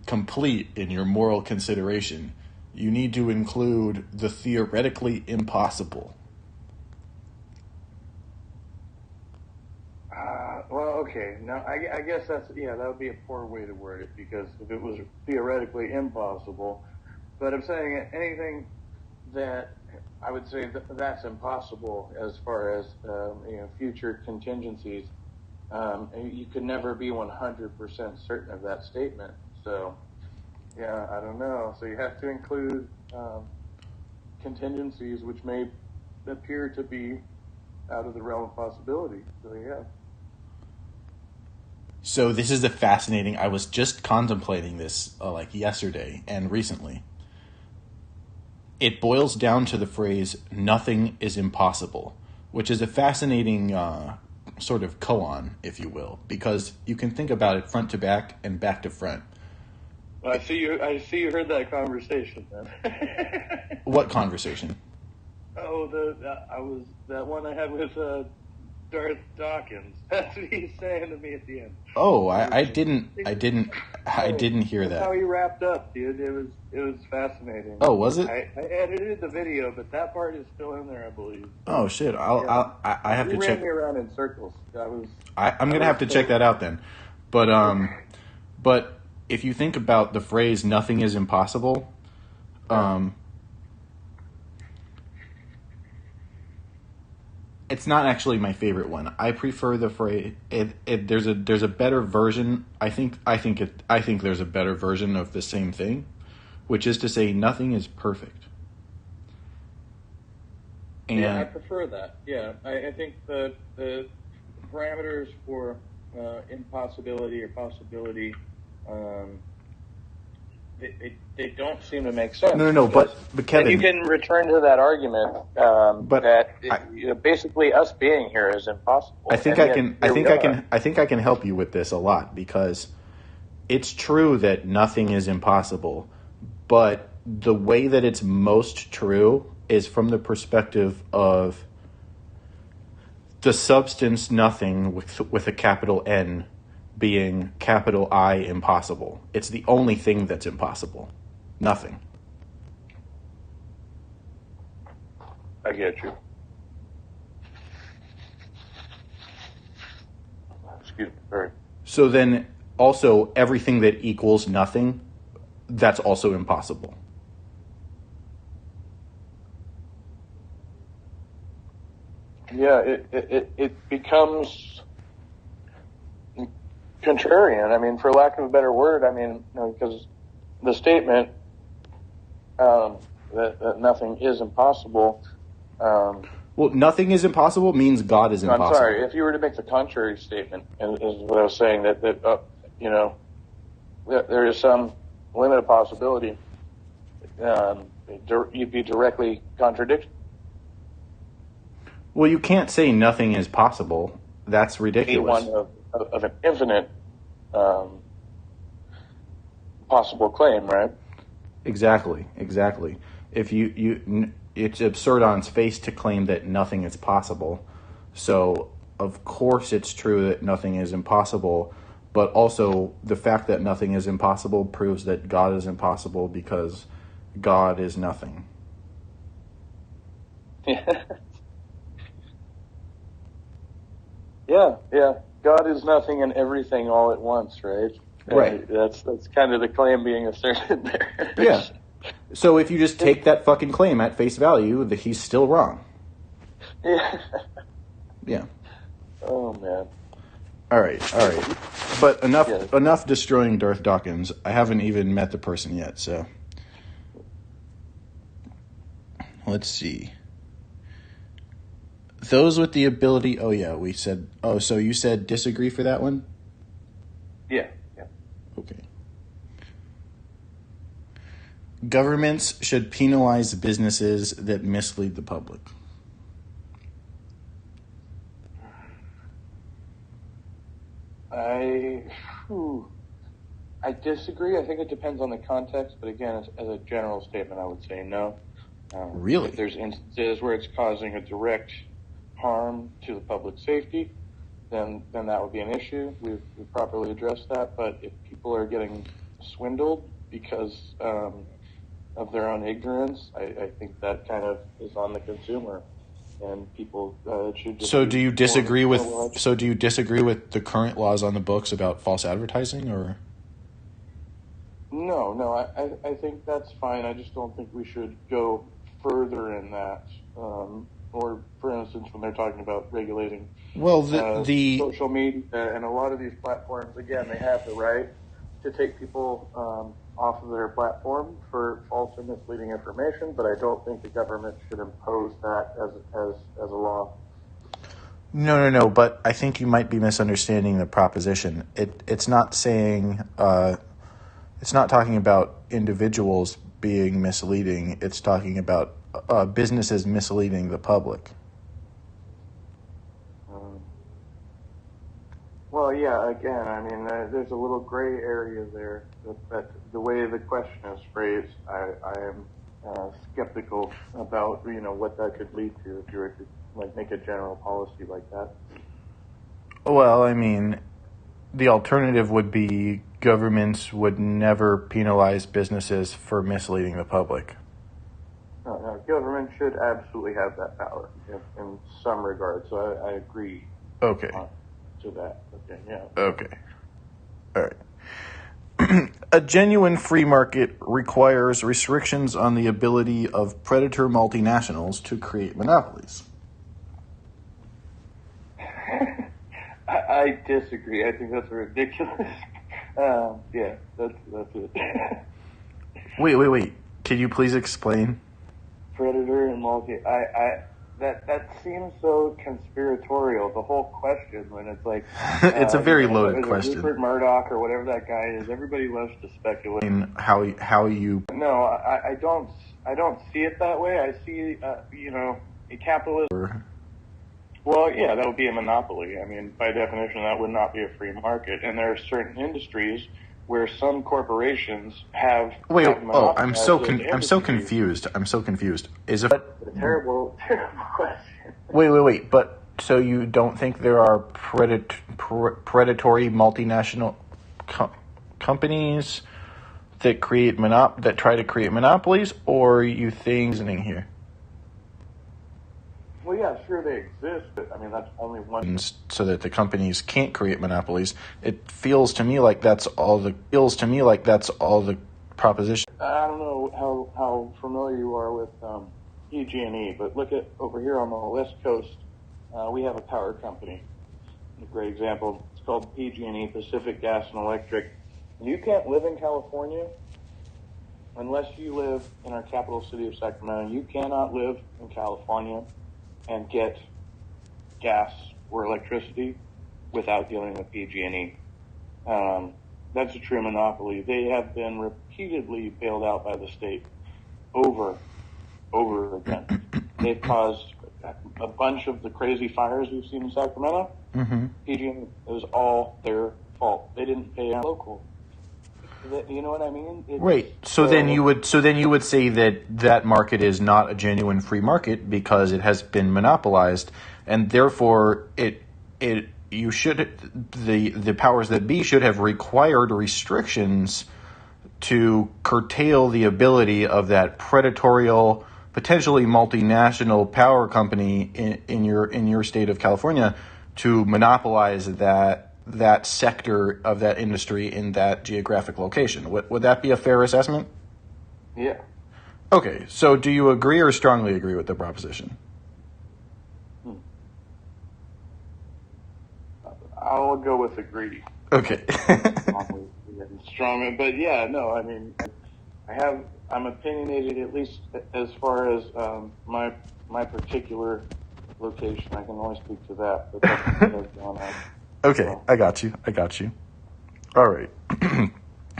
complete in your moral consideration, you need to include the theoretically impossible. Well, okay. Now, I guess that would be a poor way to word it, because if it was theoretically impossible, but I'm saying anything that I would say that's impossible as far as future contingencies. You could never be 100% certain of that statement. So, yeah, I don't know. So you have to include contingencies which may appear to be out of the realm of possibility. So, yeah. So this is fascinating. I was just contemplating this like yesterday and recently. It boils down to the phrase "nothing is impossible," which is a fascinating sort of koan, if you will, because you can think about it front to back and back to front. I see you heard that conversation then. What conversation? Oh, that one I had with Darth Dawkins. That's what he's saying to me at the end. Oh, I didn't hear that. That's how he wrapped up, dude. It was fascinating. Oh, was it? I edited the video, but that part is still in there, I believe. Oh shit! I have to check. Ran me around in circles. I'm gonna have to check that out then. But if you think about the phrase "nothing is impossible," it's not actually my favorite one. I prefer the phrase. There's a better version. I think there's a better version of the same thing, which is to say nothing is perfect. And yeah, I prefer that. Yeah, I think the parameters for impossibility or possibility, they don't seem to make sense. No. But Kevin, you can return to that argument basically us being here is impossible. I think I can help you with this a lot, because it's true that nothing is impossible, but the way that it's most true is from the perspective of the substance nothing with a capital N being capital I impossible. It's the only thing that's impossible. Nothing. I get you. Excuse me. Sorry. So then also everything that equals nothing, that's also impossible. Yeah, it becomes contrarian. I mean, for lack of a better word, I mean, because the statement that nothing is impossible. Well, nothing is impossible means God is impossible. I'm sorry. If you were to make the contrary statement, is what I was saying, that there is some limited possibility, you'd be directly contradicted. Well, you can't say nothing is possible. That's ridiculous. One of an infinite possible claim, right? Exactly. If it's absurd on its face to claim that nothing is possible. So, of course, it's true that nothing is impossible, but also the fact that nothing is impossible proves that God is impossible, because God is nothing. Yeah, yeah. God is nothing and everything all at once, right? Right. That's kind of the claim being asserted there. Yeah. So if you just take that fucking claim at face value, that he's still wrong. Yeah. Yeah. Oh man. All right. But enough Yeah. enough destroying Darth Dawkins. I haven't even met the person yet, so let's see. Those with the ability. Oh yeah, we said. Oh, so you said disagree for that one? Yeah. Yeah. Okay. Governments should penalize businesses that mislead the public. I disagree. I think it depends on the context, but again, as a general statement, I would say no. Really? If there's instances where it's causing a direct harm to the public safety, then that would be an issue. We've properly addressed that. But if people are getting swindled because of their own ignorance, I think that kind of is on the consumer, and people should just. So do you disagree with? So do you disagree with the current laws on the books about false advertising, or? No. I think that's fine. I just don't think we should go further in that. Or, for instance, when they're talking about regulating the social media and a lot of these platforms, again, they have the right to take people off of their platform for false and misleading information, but I don't think the government should impose that as a law. No. But I think you might be misunderstanding the proposition. It's not saying. It's not talking about individuals being misleading. It's talking about businesses misleading the public. Well, yeah, again, I mean, there's a little gray area there. That the way the question is phrased, I am skeptical about, what that could lead to if you were to, make a general policy like that. Well, I mean, the alternative would be governments would never penalize businesses for misleading the public. No, government should absolutely have that power in some regard, so I agree. Okay. To that. Okay, yeah. Okay. All right. A genuine free market requires restrictions on the ability of predator multinationals to create monopolies. I disagree. I think that's ridiculous. Yeah, that's it. Wait. Can you please explain? Predator and that seems so conspiratorial. The whole question, when it's like it's a very loaded question. Rupert Murdoch or whatever that guy is. Everybody loves to speculate. How you? No, I don't see it that way. I see a capitalist. Well, yeah, that would be a monopoly. I mean, by definition, that would not be a free market. And there are certain industries where some corporations have. Wait. I'm so confused. Is it a terrible question? Wait. But so you don't think there are predatory multinational companies that try to create monopolies, or you think here? Well, yeah, sure they exist, but I mean that's only one. So that the companies can't create monopolies. It feels to me like that's all the proposition. I don't know how familiar you are with PG&E, but look at over here on the West Coast, we have a power company. A great example. It's called PG&E, Pacific Gas and Electric. You can't live in California unless you live in our capital city of Sacramento. You cannot live in California and get gas or electricity without dealing with PG&E. That's a true monopoly. They have been repeatedly bailed out by the state over again. They've caused a bunch of the crazy fires we've seen in Sacramento. Mm-hmm. PG&E, it was all their fault. They didn't pay out local. You know what I mean? Right. So then you would say that market is not a genuine free market because it has been monopolized, and therefore the powers that be should have required restrictions to curtail the ability of that predatorial, potentially multinational power company in your state of California to monopolize that sector of that industry in that geographic location. Would that be a fair assessment? Yeah. Okay, so do you agree or strongly agree with the proposition? I'll go with agree. Okay. Strong, but yeah, no, I mean, I'm opinionated at least as far as my particular location. I can only speak to that. But that's going on. Okay, So. I got you. All right.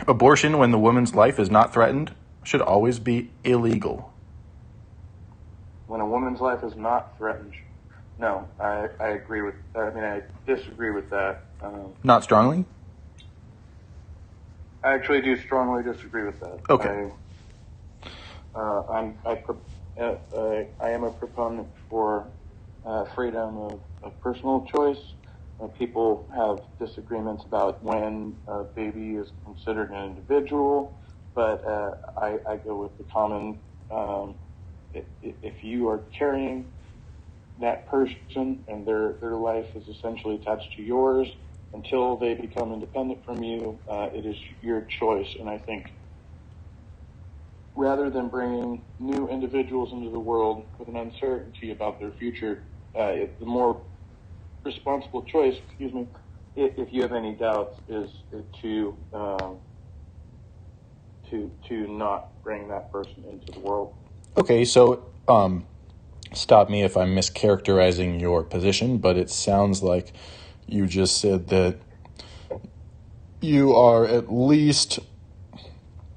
Abortion when the woman's life is not threatened should always be illegal. When a woman's life is not threatened, no, I agree with. I mean, I disagree with that. Not strongly? I actually do strongly disagree with that. Okay. I am a proponent for freedom of personal choice. People have disagreements about when a baby is considered an individual, but I go with the common. If you are carrying that person and their life is essentially attached to yours until they become independent from you, it is your choice. And I think rather than bringing new individuals into the world with an uncertainty about their future, the more responsible choice, if you have any doubts, is to not bring that person into the world. Okay, so stop me if I'm mischaracterizing your position, but it sounds like you just said that you are at least,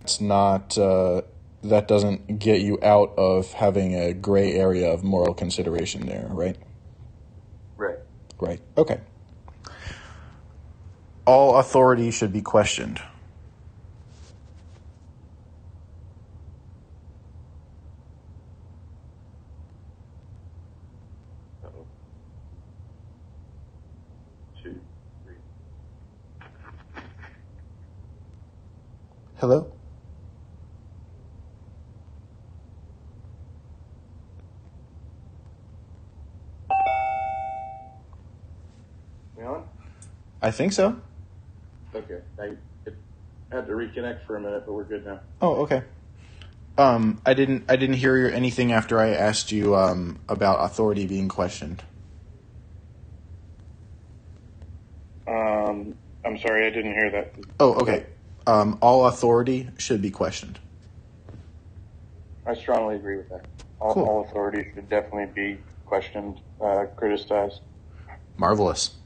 it's not, that doesn't get you out of having a gray area of moral consideration there, right? Right. Right, okay. All authority should be questioned. Uh-oh. 2, 3. Hello? We on? I think so. Okay. I had to reconnect for a minute, but we're good now. Oh, okay. I didn't hear anything after I asked you about authority being questioned. I'm sorry, I didn't hear that. Oh, okay. All authority should be questioned. I strongly agree with that. Cool. All authority should definitely be questioned, criticized. Marvelous.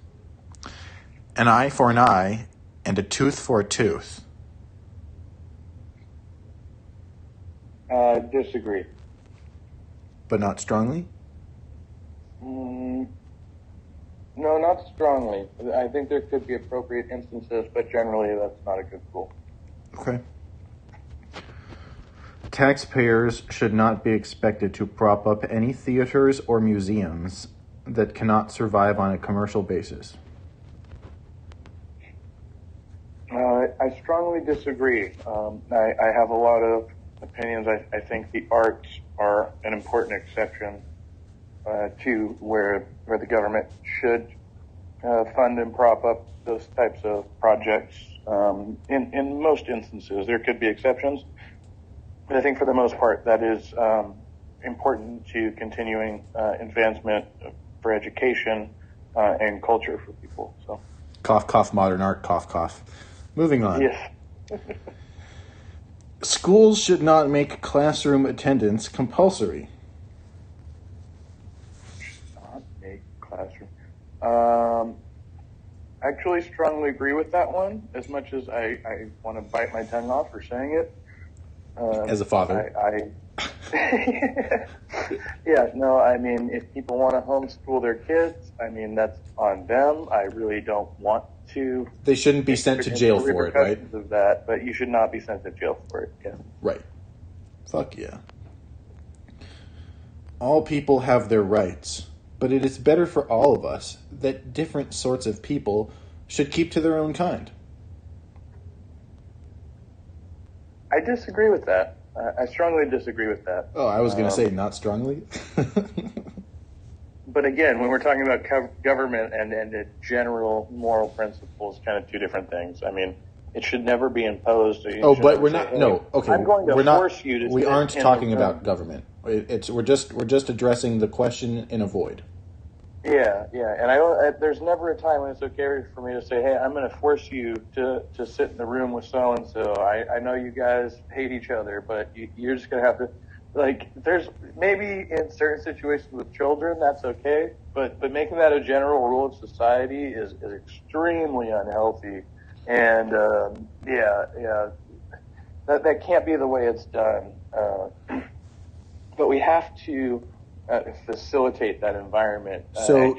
An eye for an eye and a tooth for a tooth. Disagree. But not strongly? No, not strongly. I think there could be appropriate instances, but generally that's not a good rule. Okay. Taxpayers should not be expected to prop up any theaters or museums that cannot survive on a commercial basis. I strongly disagree. I have a lot of opinions. I think the arts are an important exception to where the government should fund and prop up those types of projects. In most instances, there could be exceptions, but I think for the most part that is important to continuing advancement for education and culture for people. So, Cough, cough, modern art, cough, cough. Moving on. yes. Schools should not make classroom attendance compulsory. Not a classroom. Actually, strongly agree with that one. As much as I want to bite my tongue off for saying it. As a father. Yeah, no, I mean, if people want to homeschool their kids, I mean, that's on them. I really don't want to. They shouldn't be sent to jail for it, right? Of that, but you should not be sent to jail for it, yeah. Right. Fuck yeah. All people have their rights, but it is better for all of us that different sorts of people should keep to their own kind. I disagree with that. I strongly disagree with that. Oh, I was going to say not strongly. But again, when we're talking about government and the general moral principles, kind of two different things. I mean, it should never be imposed. But we're not. Hey, no, okay. I'm going to force you to. We aren't talking about government. We're just addressing the question in a void. Yeah, and there's never a time when it's okay for me to say, "Hey, I'm going to force you to sit in the room with so and so." I know you guys hate each other, but you're just going to have to. Like, there's maybe in certain situations with children that's okay, but making that a general rule of society is extremely unhealthy, and that can't be the way it's done. But we have to facilitate that environment. So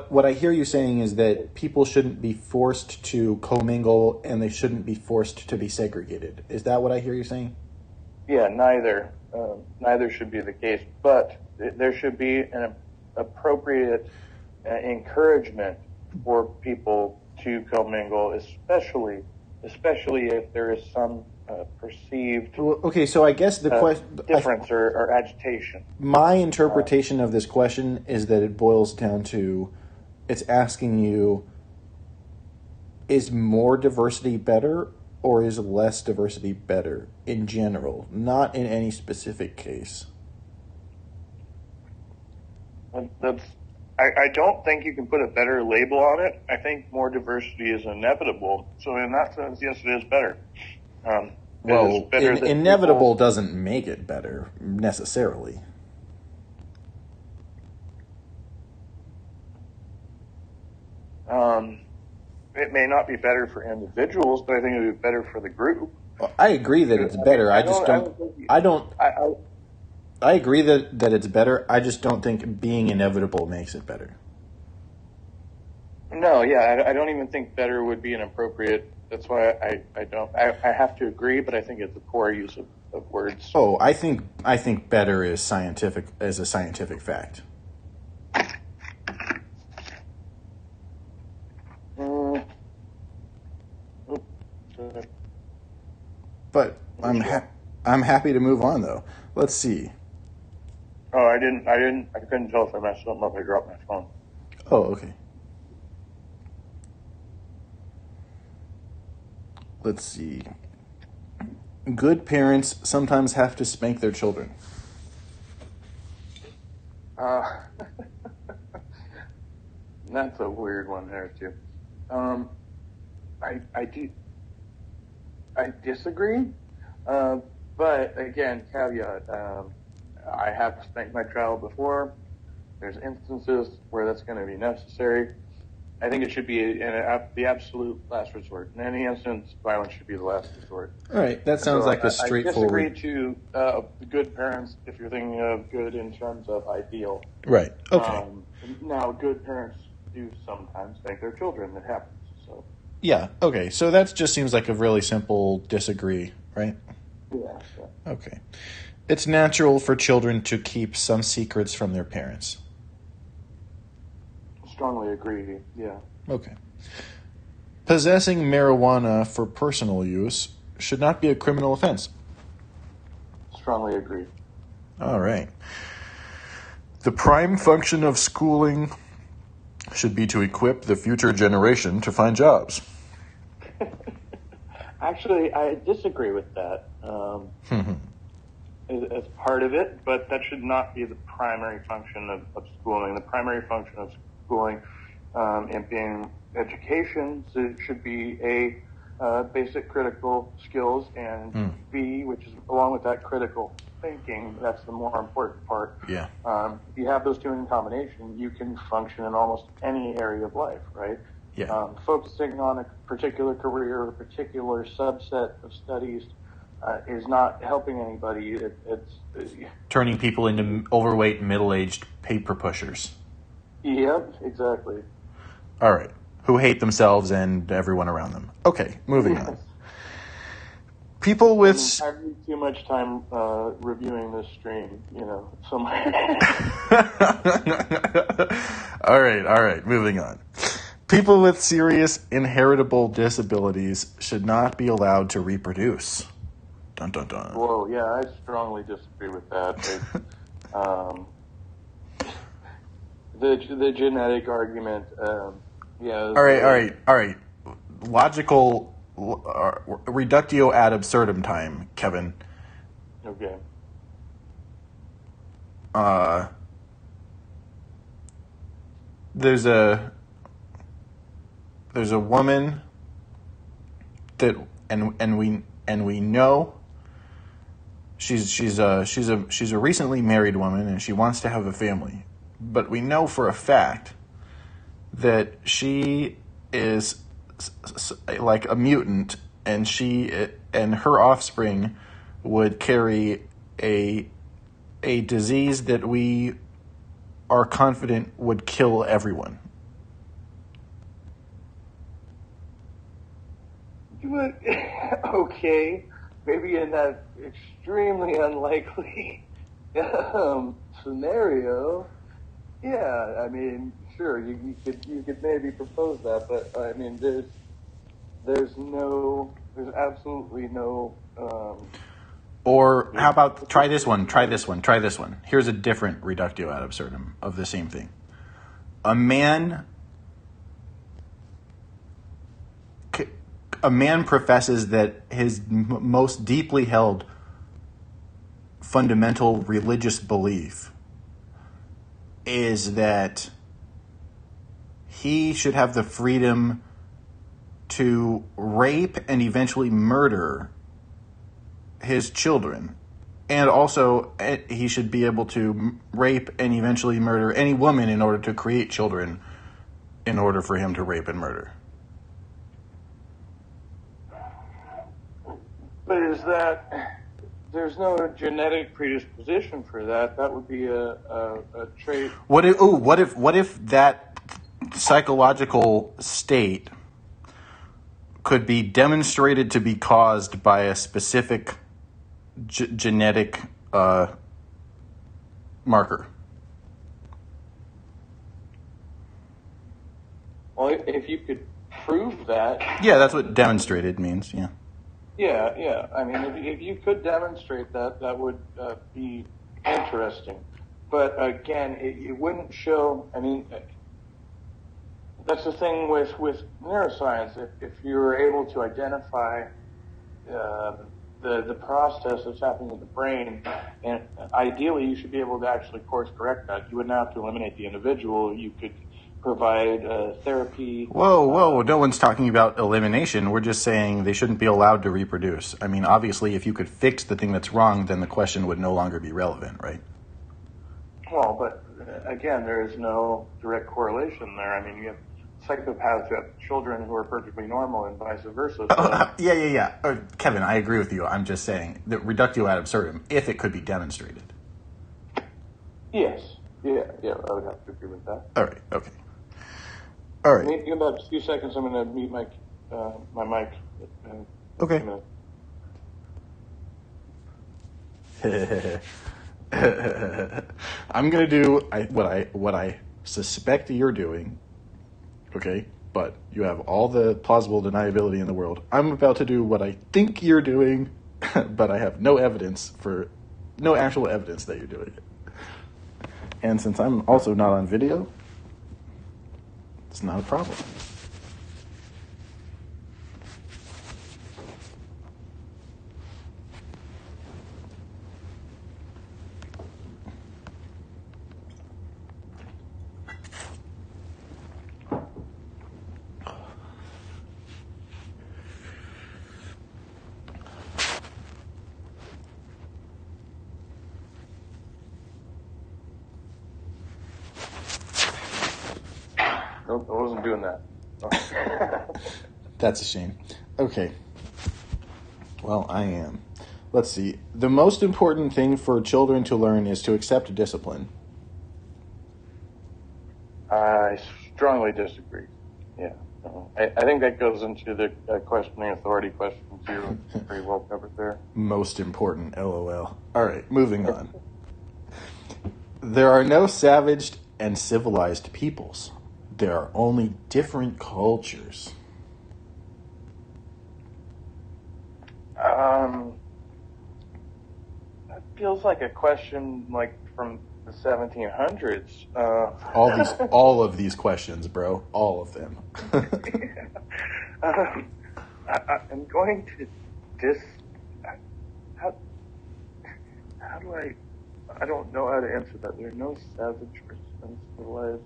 what I hear you saying is that people shouldn't be forced to commingle and they shouldn't be forced to be segregated. Is that what I hear you saying? Yeah, neither should be the case, but there should be an appropriate encouragement for people to commingle, especially if there is some perceived okay, so I guess the question difference or agitation. My interpretation of this question is that it boils down to it's asking you, is more diversity better or is less diversity better in general, not in any specific case? I don't think you can put a better label on it. I think more diversity is inevitable. So in that sense, yes, it is better. Inevitable doesn't make it better necessarily. It may not be better for individuals, but I think it would be better for the group. Well, I agree that it's better. I agree that it's better. I just don't think being inevitable makes it better. No, yeah, I don't even think better would be an appropriate. That's why I have to agree, but I think it's a poor use of words. Oh, I think better is a scientific fact. But I'm happy to move on though. Let's see. Oh, I couldn't tell if I messed something up. I dropped my phone. Oh, okay. Let's see. Good parents sometimes have to spank their children. That's a weird one there too. I disagree, but again, caveat. I have spanked my child before. There's instances where that's going to be necessary. I think it should be the absolute last resort. In any instance, violence should be the last resort. All right, that sounds like a straightforward. I disagree to good parents if you're thinking of good in terms of ideal. Right. Okay. Now, good parents do sometimes spank their children. It happens. So. Yeah. Okay. So that just seems like a really simple disagree, right? Yeah. Okay. It's natural for children to keep some secrets from their parents. Strongly agree, yeah. Okay. Possessing marijuana for personal use should not be a criminal offense. Strongly agree. All right. The prime function of schooling should be to equip the future generation to find jobs. Actually, I disagree with that. As part of it, but that should not be the primary function of schooling. The primary function of schooling and being education should be A, basic critical skills, and B, which is along with that critical thinking, that's the more important part. Yeah. If you have those two in combination, you can function in almost any area of life, right? Yeah. Focusing on a particular career or a particular subset of studies is not helping anybody. It's turning people into overweight, middle-aged paper pushers. Yep, exactly. All right. Who hate themselves and everyone around them. Okay, moving on. People with... I need too much time reviewing this stream, so All right, moving on. People with serious inheritable disabilities should not be allowed to reproduce. Dun dun dun. Whoa, yeah, I strongly disagree with that. The genetic argument, yeah. All right. Logical reductio ad absurdum time, Kevin. Okay. There's a woman that and we know she's a recently married woman and she wants to have a family, but we know for a fact that she is like a mutant, and her offspring would carry a disease that we are confident would kill everyone. Okay, maybe in that extremely unlikely scenario, yeah. I mean, sure, you could maybe propose that, but I mean, there's absolutely no. Or how about try this one? Here's a different reductio ad absurdum of the same thing. A man professes that his most deeply held fundamental religious belief is that he should have the freedom to rape and eventually murder his children, and also he should be able to rape and eventually murder any woman in order to create children in order for him to rape and murder. But is that, there's no genetic predisposition for that? That would be a trait. What if that psychological state could be demonstrated to be caused by a specific genetic marker? Well, if you could prove that. Yeah, that's what demonstrated means, yeah. Yeah. I mean, if you could demonstrate that, that would be interesting. But again, it wouldn't show. I mean, that's the thing with neuroscience. If you're able to identify the process that's happening in the brain, and ideally you should be able to actually course correct that. You wouldn't have to eliminate the individual. You could provide therapy. Whoa, no one's talking about elimination. We're just saying they shouldn't be allowed to reproduce. I mean, obviously, if you could fix the thing that's wrong, then the question would no longer be relevant, right? Well, but again, there is no direct correlation there. I mean, you have psychopaths who have children who are perfectly normal and vice versa. So. Yeah. Kevin, I agree with you. I'm just saying that reductio ad absurdum, if it could be demonstrated. Yes. Yeah, I would have to agree with that. All right, okay. All right. In about a few seconds, I'm going to mute my mic. Okay. I'm going to do what I suspect you're doing, okay? But you have all the plausible deniability in the world. I'm about to do what I think you're doing, but I have no actual evidence that you're doing it. And since I'm also not on video, it's not a problem. Nope, I wasn't doing that. That's a shame. Okay. Well, I am. Let's see. The most important thing for children to learn is to accept discipline. I strongly disagree. Yeah. I think that goes into the questioning authority questions you pretty well covered there. Most important, LOL. All right, moving on. There are no savaged and civilized peoples. There are only different cultures. feels like a question like from the 1700s. All of these questions, bro. All of them. I'm going to how do I don't know how to answer that. There are no savage or uncivilized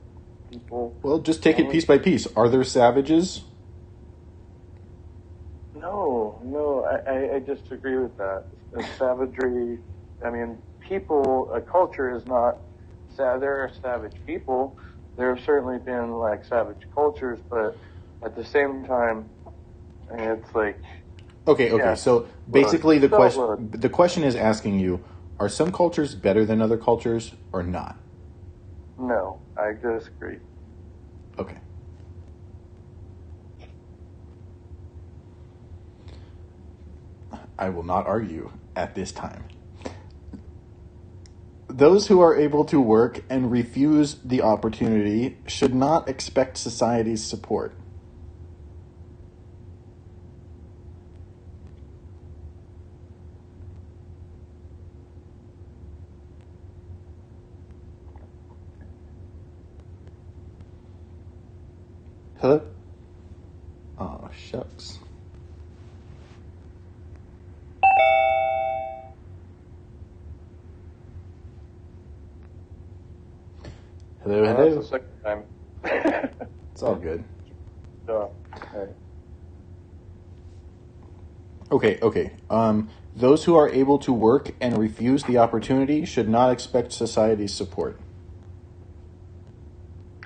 people. Well, just take it piece by piece. Are there savages? No, I disagree with that. Savagery, I mean, people, a culture is not, there are savage people. There have certainly been, like, savage cultures, but at the same time, it's like... Okay, yeah, so basically load. the question is asking you, are some cultures better than other cultures or not? No, I disagree. Okay. I will not argue at this time. Those who are able to work and refuse the opportunity should not expect society's support. Hello? Oh, shucks. Hello, hello. That's the second time. It's all good. So, hey. Okay. Those who are able to work and refuse the opportunity should not expect society's support.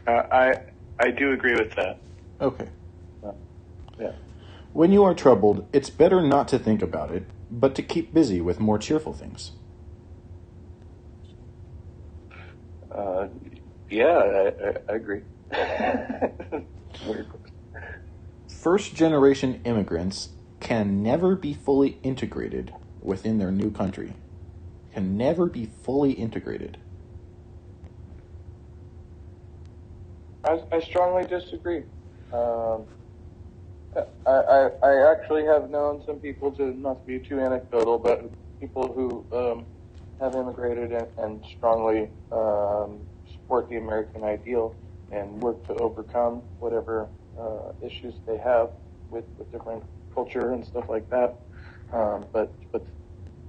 I do agree with that. Okay. Yeah. When you are troubled, it's better not to think about it, but to keep busy with more cheerful things. Yeah, I agree. First-generation immigrants can never be fully integrated within their new country. Can never be fully integrated. I strongly disagree. I actually have known some people, to not to be too anecdotal, but people who have immigrated and strongly support the American ideal and work to overcome whatever issues they have with different culture and stuff like that. But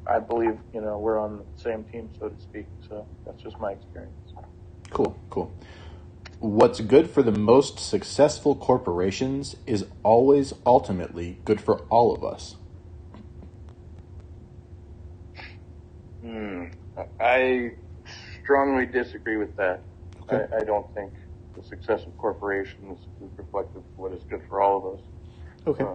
I believe, we're on the same team, so to speak. So that's just my experience. Cool. What's good for the most successful corporations is always ultimately good for all of us. I strongly disagree with that. Okay. I don't think the success of corporations is reflective of what is good for all of us. Okay.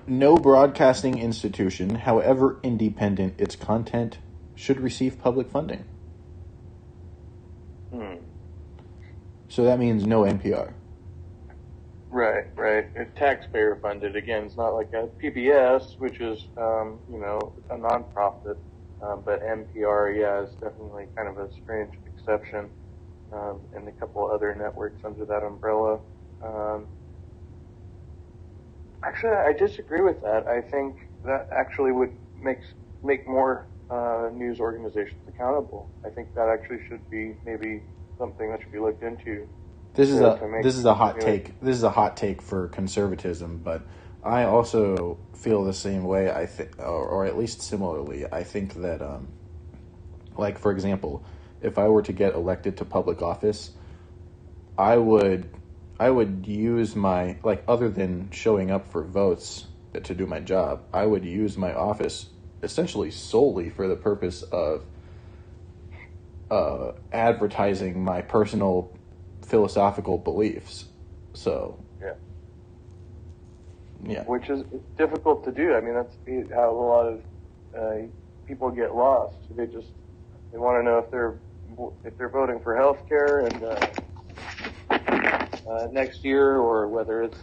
No broadcasting institution, however independent its content, should receive public funding. So that means no NPR. Right. It's taxpayer funded. Again, it's not like a PBS, which is, a nonprofit. But NPR, yeah, is definitely kind of a strange exception. And a couple other networks under that umbrella. Actually, I disagree with that. I think that actually would make more news organizations accountable. I think that actually should be maybe something that should be looked into. This is a hot take. This is a hot take for conservatism, but I also feel the same way. I think, or at least similarly, I think that, like for example, if I were to get elected to public office, I would use my, like, other than showing up for votes to do my job, I would use my office essentially solely for the purpose of advertising my personal philosophical beliefs. So yeah, which is difficult to do. I mean, that's how a lot of people get lost. They want to know if they're voting for healthcare and next year, or whether it's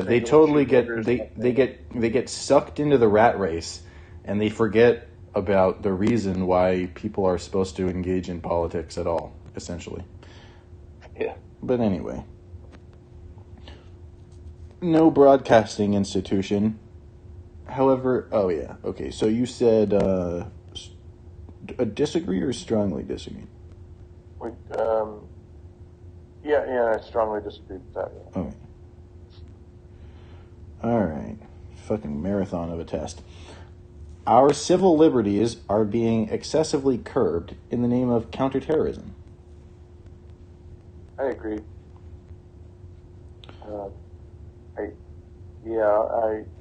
they totally get sucked into the rat race, and they forget about the reason why people are supposed to engage in politics at all, essentially. Yeah. But anyway, no broadcasting institution, However, oh yeah, okay. So you said disagree or strongly disagree? Yeah, I strongly disagree with that. Yeah. Okay. All right. Fucking marathon of a test. Our civil liberties are being excessively curbed in the name of counterterrorism. I agree.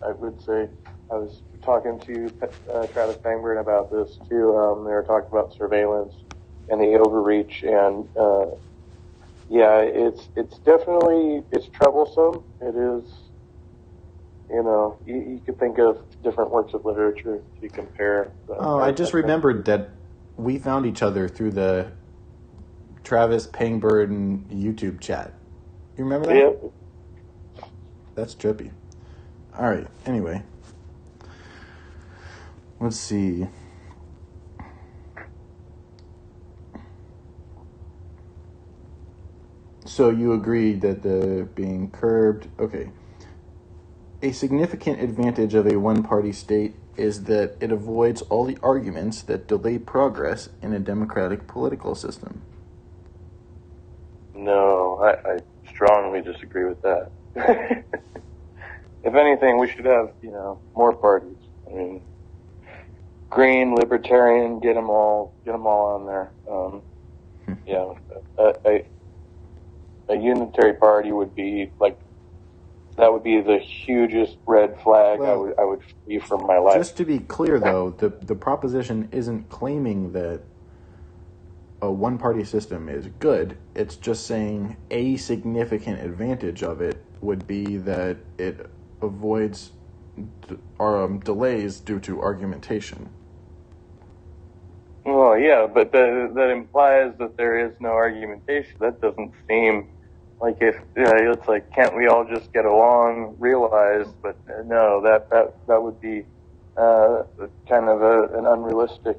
I would say I was talking to Travis Pangburn about this too. They were talking about surveillance and the overreach, and it's definitely troublesome. It is. You could think of different works of literature to compare. I just remembered that we found each other through the Travis Pangburn YouTube chat. You remember that? Yeah. That's trippy. All right. Anyway, let's see. So you agreed that the being curbed. Okay. A significant advantage of a one-party state is that it avoids all the arguments that delay progress in a democratic political system. No, I strongly disagree with that. If anything, we should have, more parties. I mean, green, libertarian, get them all on there. A unitary party would be that would be the hugest red flag I would see from my life. Just to be clear, though, the proposition isn't claiming that a one-party system is good. It's just saying a significant advantage of it would be that it avoids delays due to argumentation. Well, yeah, but that implies that there is no argumentation. That doesn't seem like it's like, can't we all just get along, realize, but no, that would be kind of an unrealistic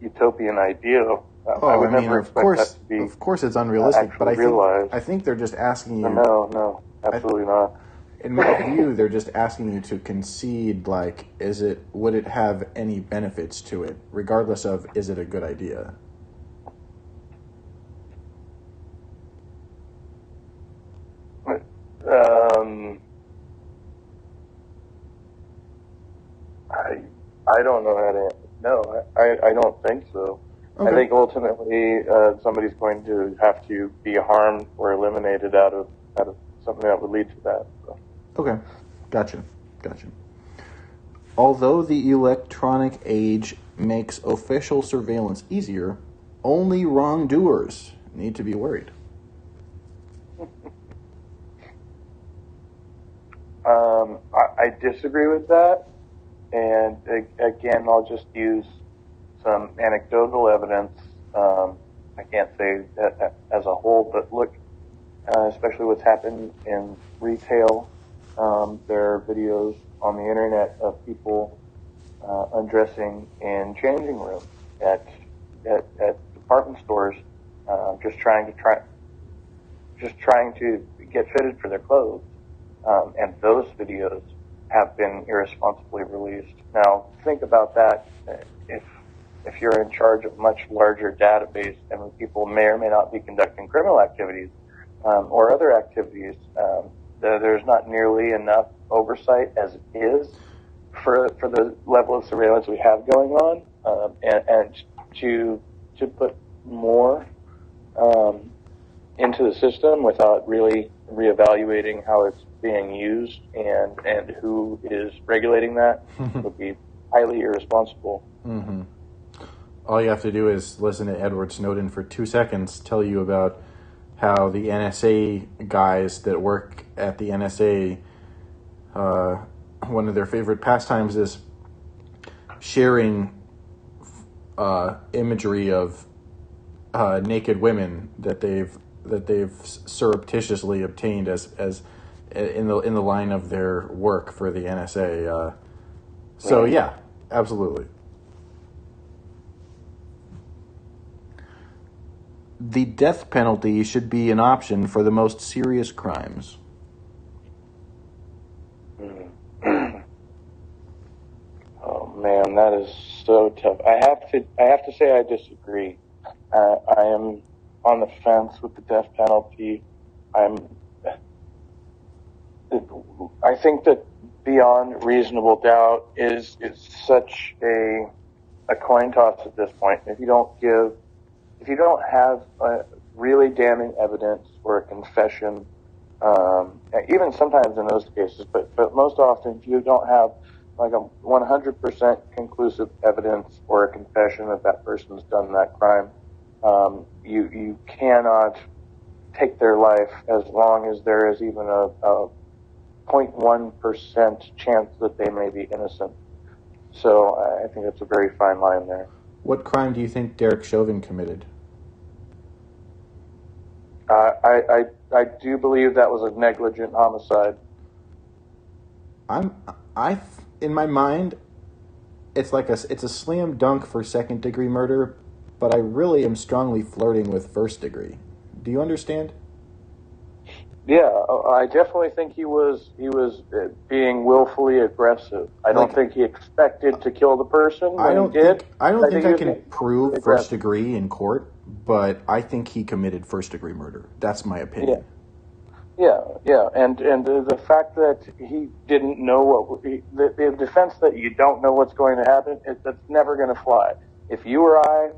utopian ideal. I would never expect that to be of course it's unrealistic, but I think they're just asking you. No, absolutely not. In my view, they're just asking you to concede, like, would it have any benefits to it, regardless of, is it a good idea? I don't know how to. No, I don't think so. Okay. I think ultimately somebody's going to have to be harmed or eliminated out of something that would lead to that. So. Okay, gotcha. Although the electronic age makes official surveillance easier, only wrongdoers need to be worried. I disagree with that, and again, I'll just use some anecdotal evidence. I can't say that as a whole, but look, especially what's happened in retail. There are videos on the internet of people undressing in changing rooms at department stores, just trying to get fitted for their clothes. And those videos have been irresponsibly released. Now, think about that. If you're in charge of a much larger database and people may or may not be conducting criminal activities or other activities, there's not nearly enough oversight as it is for the level of surveillance we have going on, and to put more into the system without really reevaluating how it's being used and who is regulating that would be highly irresponsible. Mm-hmm. All you have to do is listen to Edward Snowden for 2 seconds tell you about how the NSA guys that work at the NSA, one of their favorite pastimes is sharing imagery of naked women that they've surreptitiously obtained as in the line of their work for the NSA. So yeah, absolutely. The death penalty should be an option for the most serious crimes. man, that is so tough. I have to say I disagree. I am on the fence with the death penalty. I think that beyond reasonable doubt is such a coin toss at this point. If you don't have really damning evidence or a confession, even sometimes in those cases, but most often if you don't have like a 100% conclusive evidence or a confession that that person's done that crime, you cannot take their life as long as there is even a 0.1% chance that they may be innocent. So I think that's a very fine line there. What crime do you think Derek Chauvin committed? I do believe that was a negligent homicide. In my mind, it's a slam dunk for second degree murder, but I really am strongly flirting with first degree. Do you understand? Yeah, I definitely think he was being willfully aggressive. I don't think he expected to kill the person when he did. I don't think I can prove first degree in court, but I think he committed first degree murder. That's my opinion. Yeah, and the fact that he didn't know the defense that you don't know what's going to happen, that's never going to fly. If you or I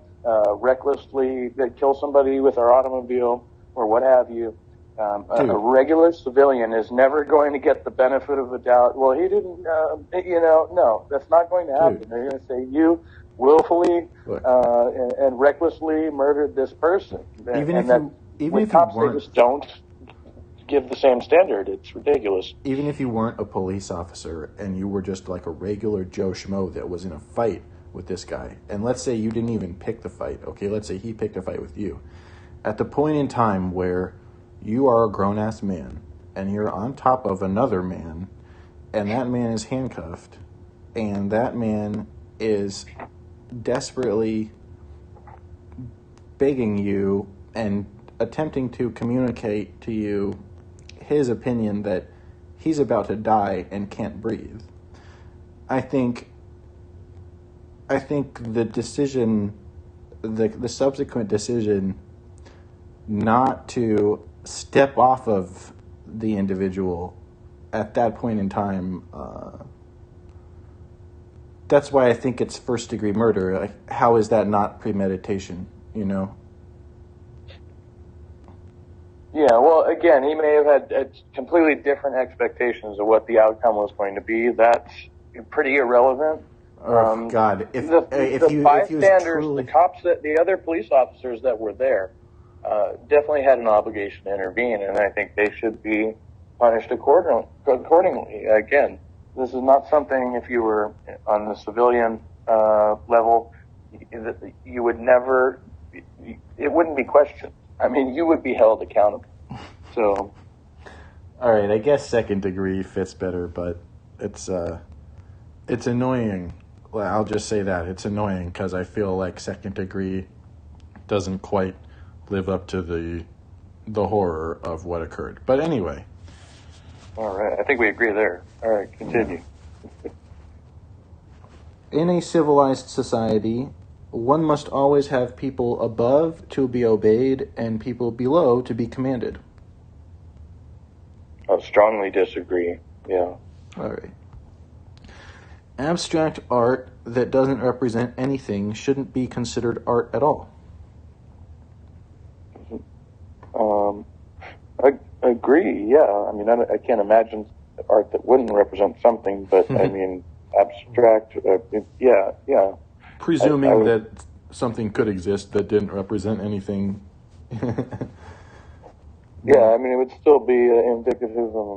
recklessly kill somebody with our automobile or what have you, a regular civilian is never going to get the benefit of the doubt. Well, he didn't, no, that's not going to happen. Dude. They're going to say you willfully and recklessly murdered this person. Even if cops, you weren't, they just don't give the same standard. It's ridiculous. Even if you weren't a police officer and you were just like a regular Joe Schmo that was in a fight with this guy, and let's say you didn't even pick the fight, okay, let's say he picked a fight with you. At the point in time where you are a grown-ass man and you're on top of another man and that man is handcuffed and that man is desperately begging you and attempting to communicate to you his opinion that he's about to die and can't breathe. I think the decision, the subsequent decision not to step off of the individual at that point in time, that's why I think it's first degree murder. Like, how is that not premeditation, you know? Yeah, well, again, he may have had completely different expectations of what the outcome was going to be. That's pretty irrelevant. Oh, God. If the bystanders, the cops, the other police officers that were there, definitely had an obligation to intervene, and I think they should be punished accordingly. Again, this is not something, if you were on the civilian level, you would never, it wouldn't be questioned. I mean, you would be held accountable. So, all right, I guess second degree fits better, but it's annoying. Well, I'll just say that it's annoying because I feel like second degree doesn't quite live up to the horror of what occurred. But anyway. All right, I think we agree there. All right, continue. In a civilized society, one must always have people above to be obeyed and people below to be commanded. I strongly disagree. Yeah. All right. Abstract art that doesn't represent anything shouldn't be considered art at all. I agree, yeah. I mean, I can't imagine art that wouldn't represent something, but I mean, abstract, yeah. Presuming that something could exist that didn't represent anything. Yeah, I mean, it would still be indicative of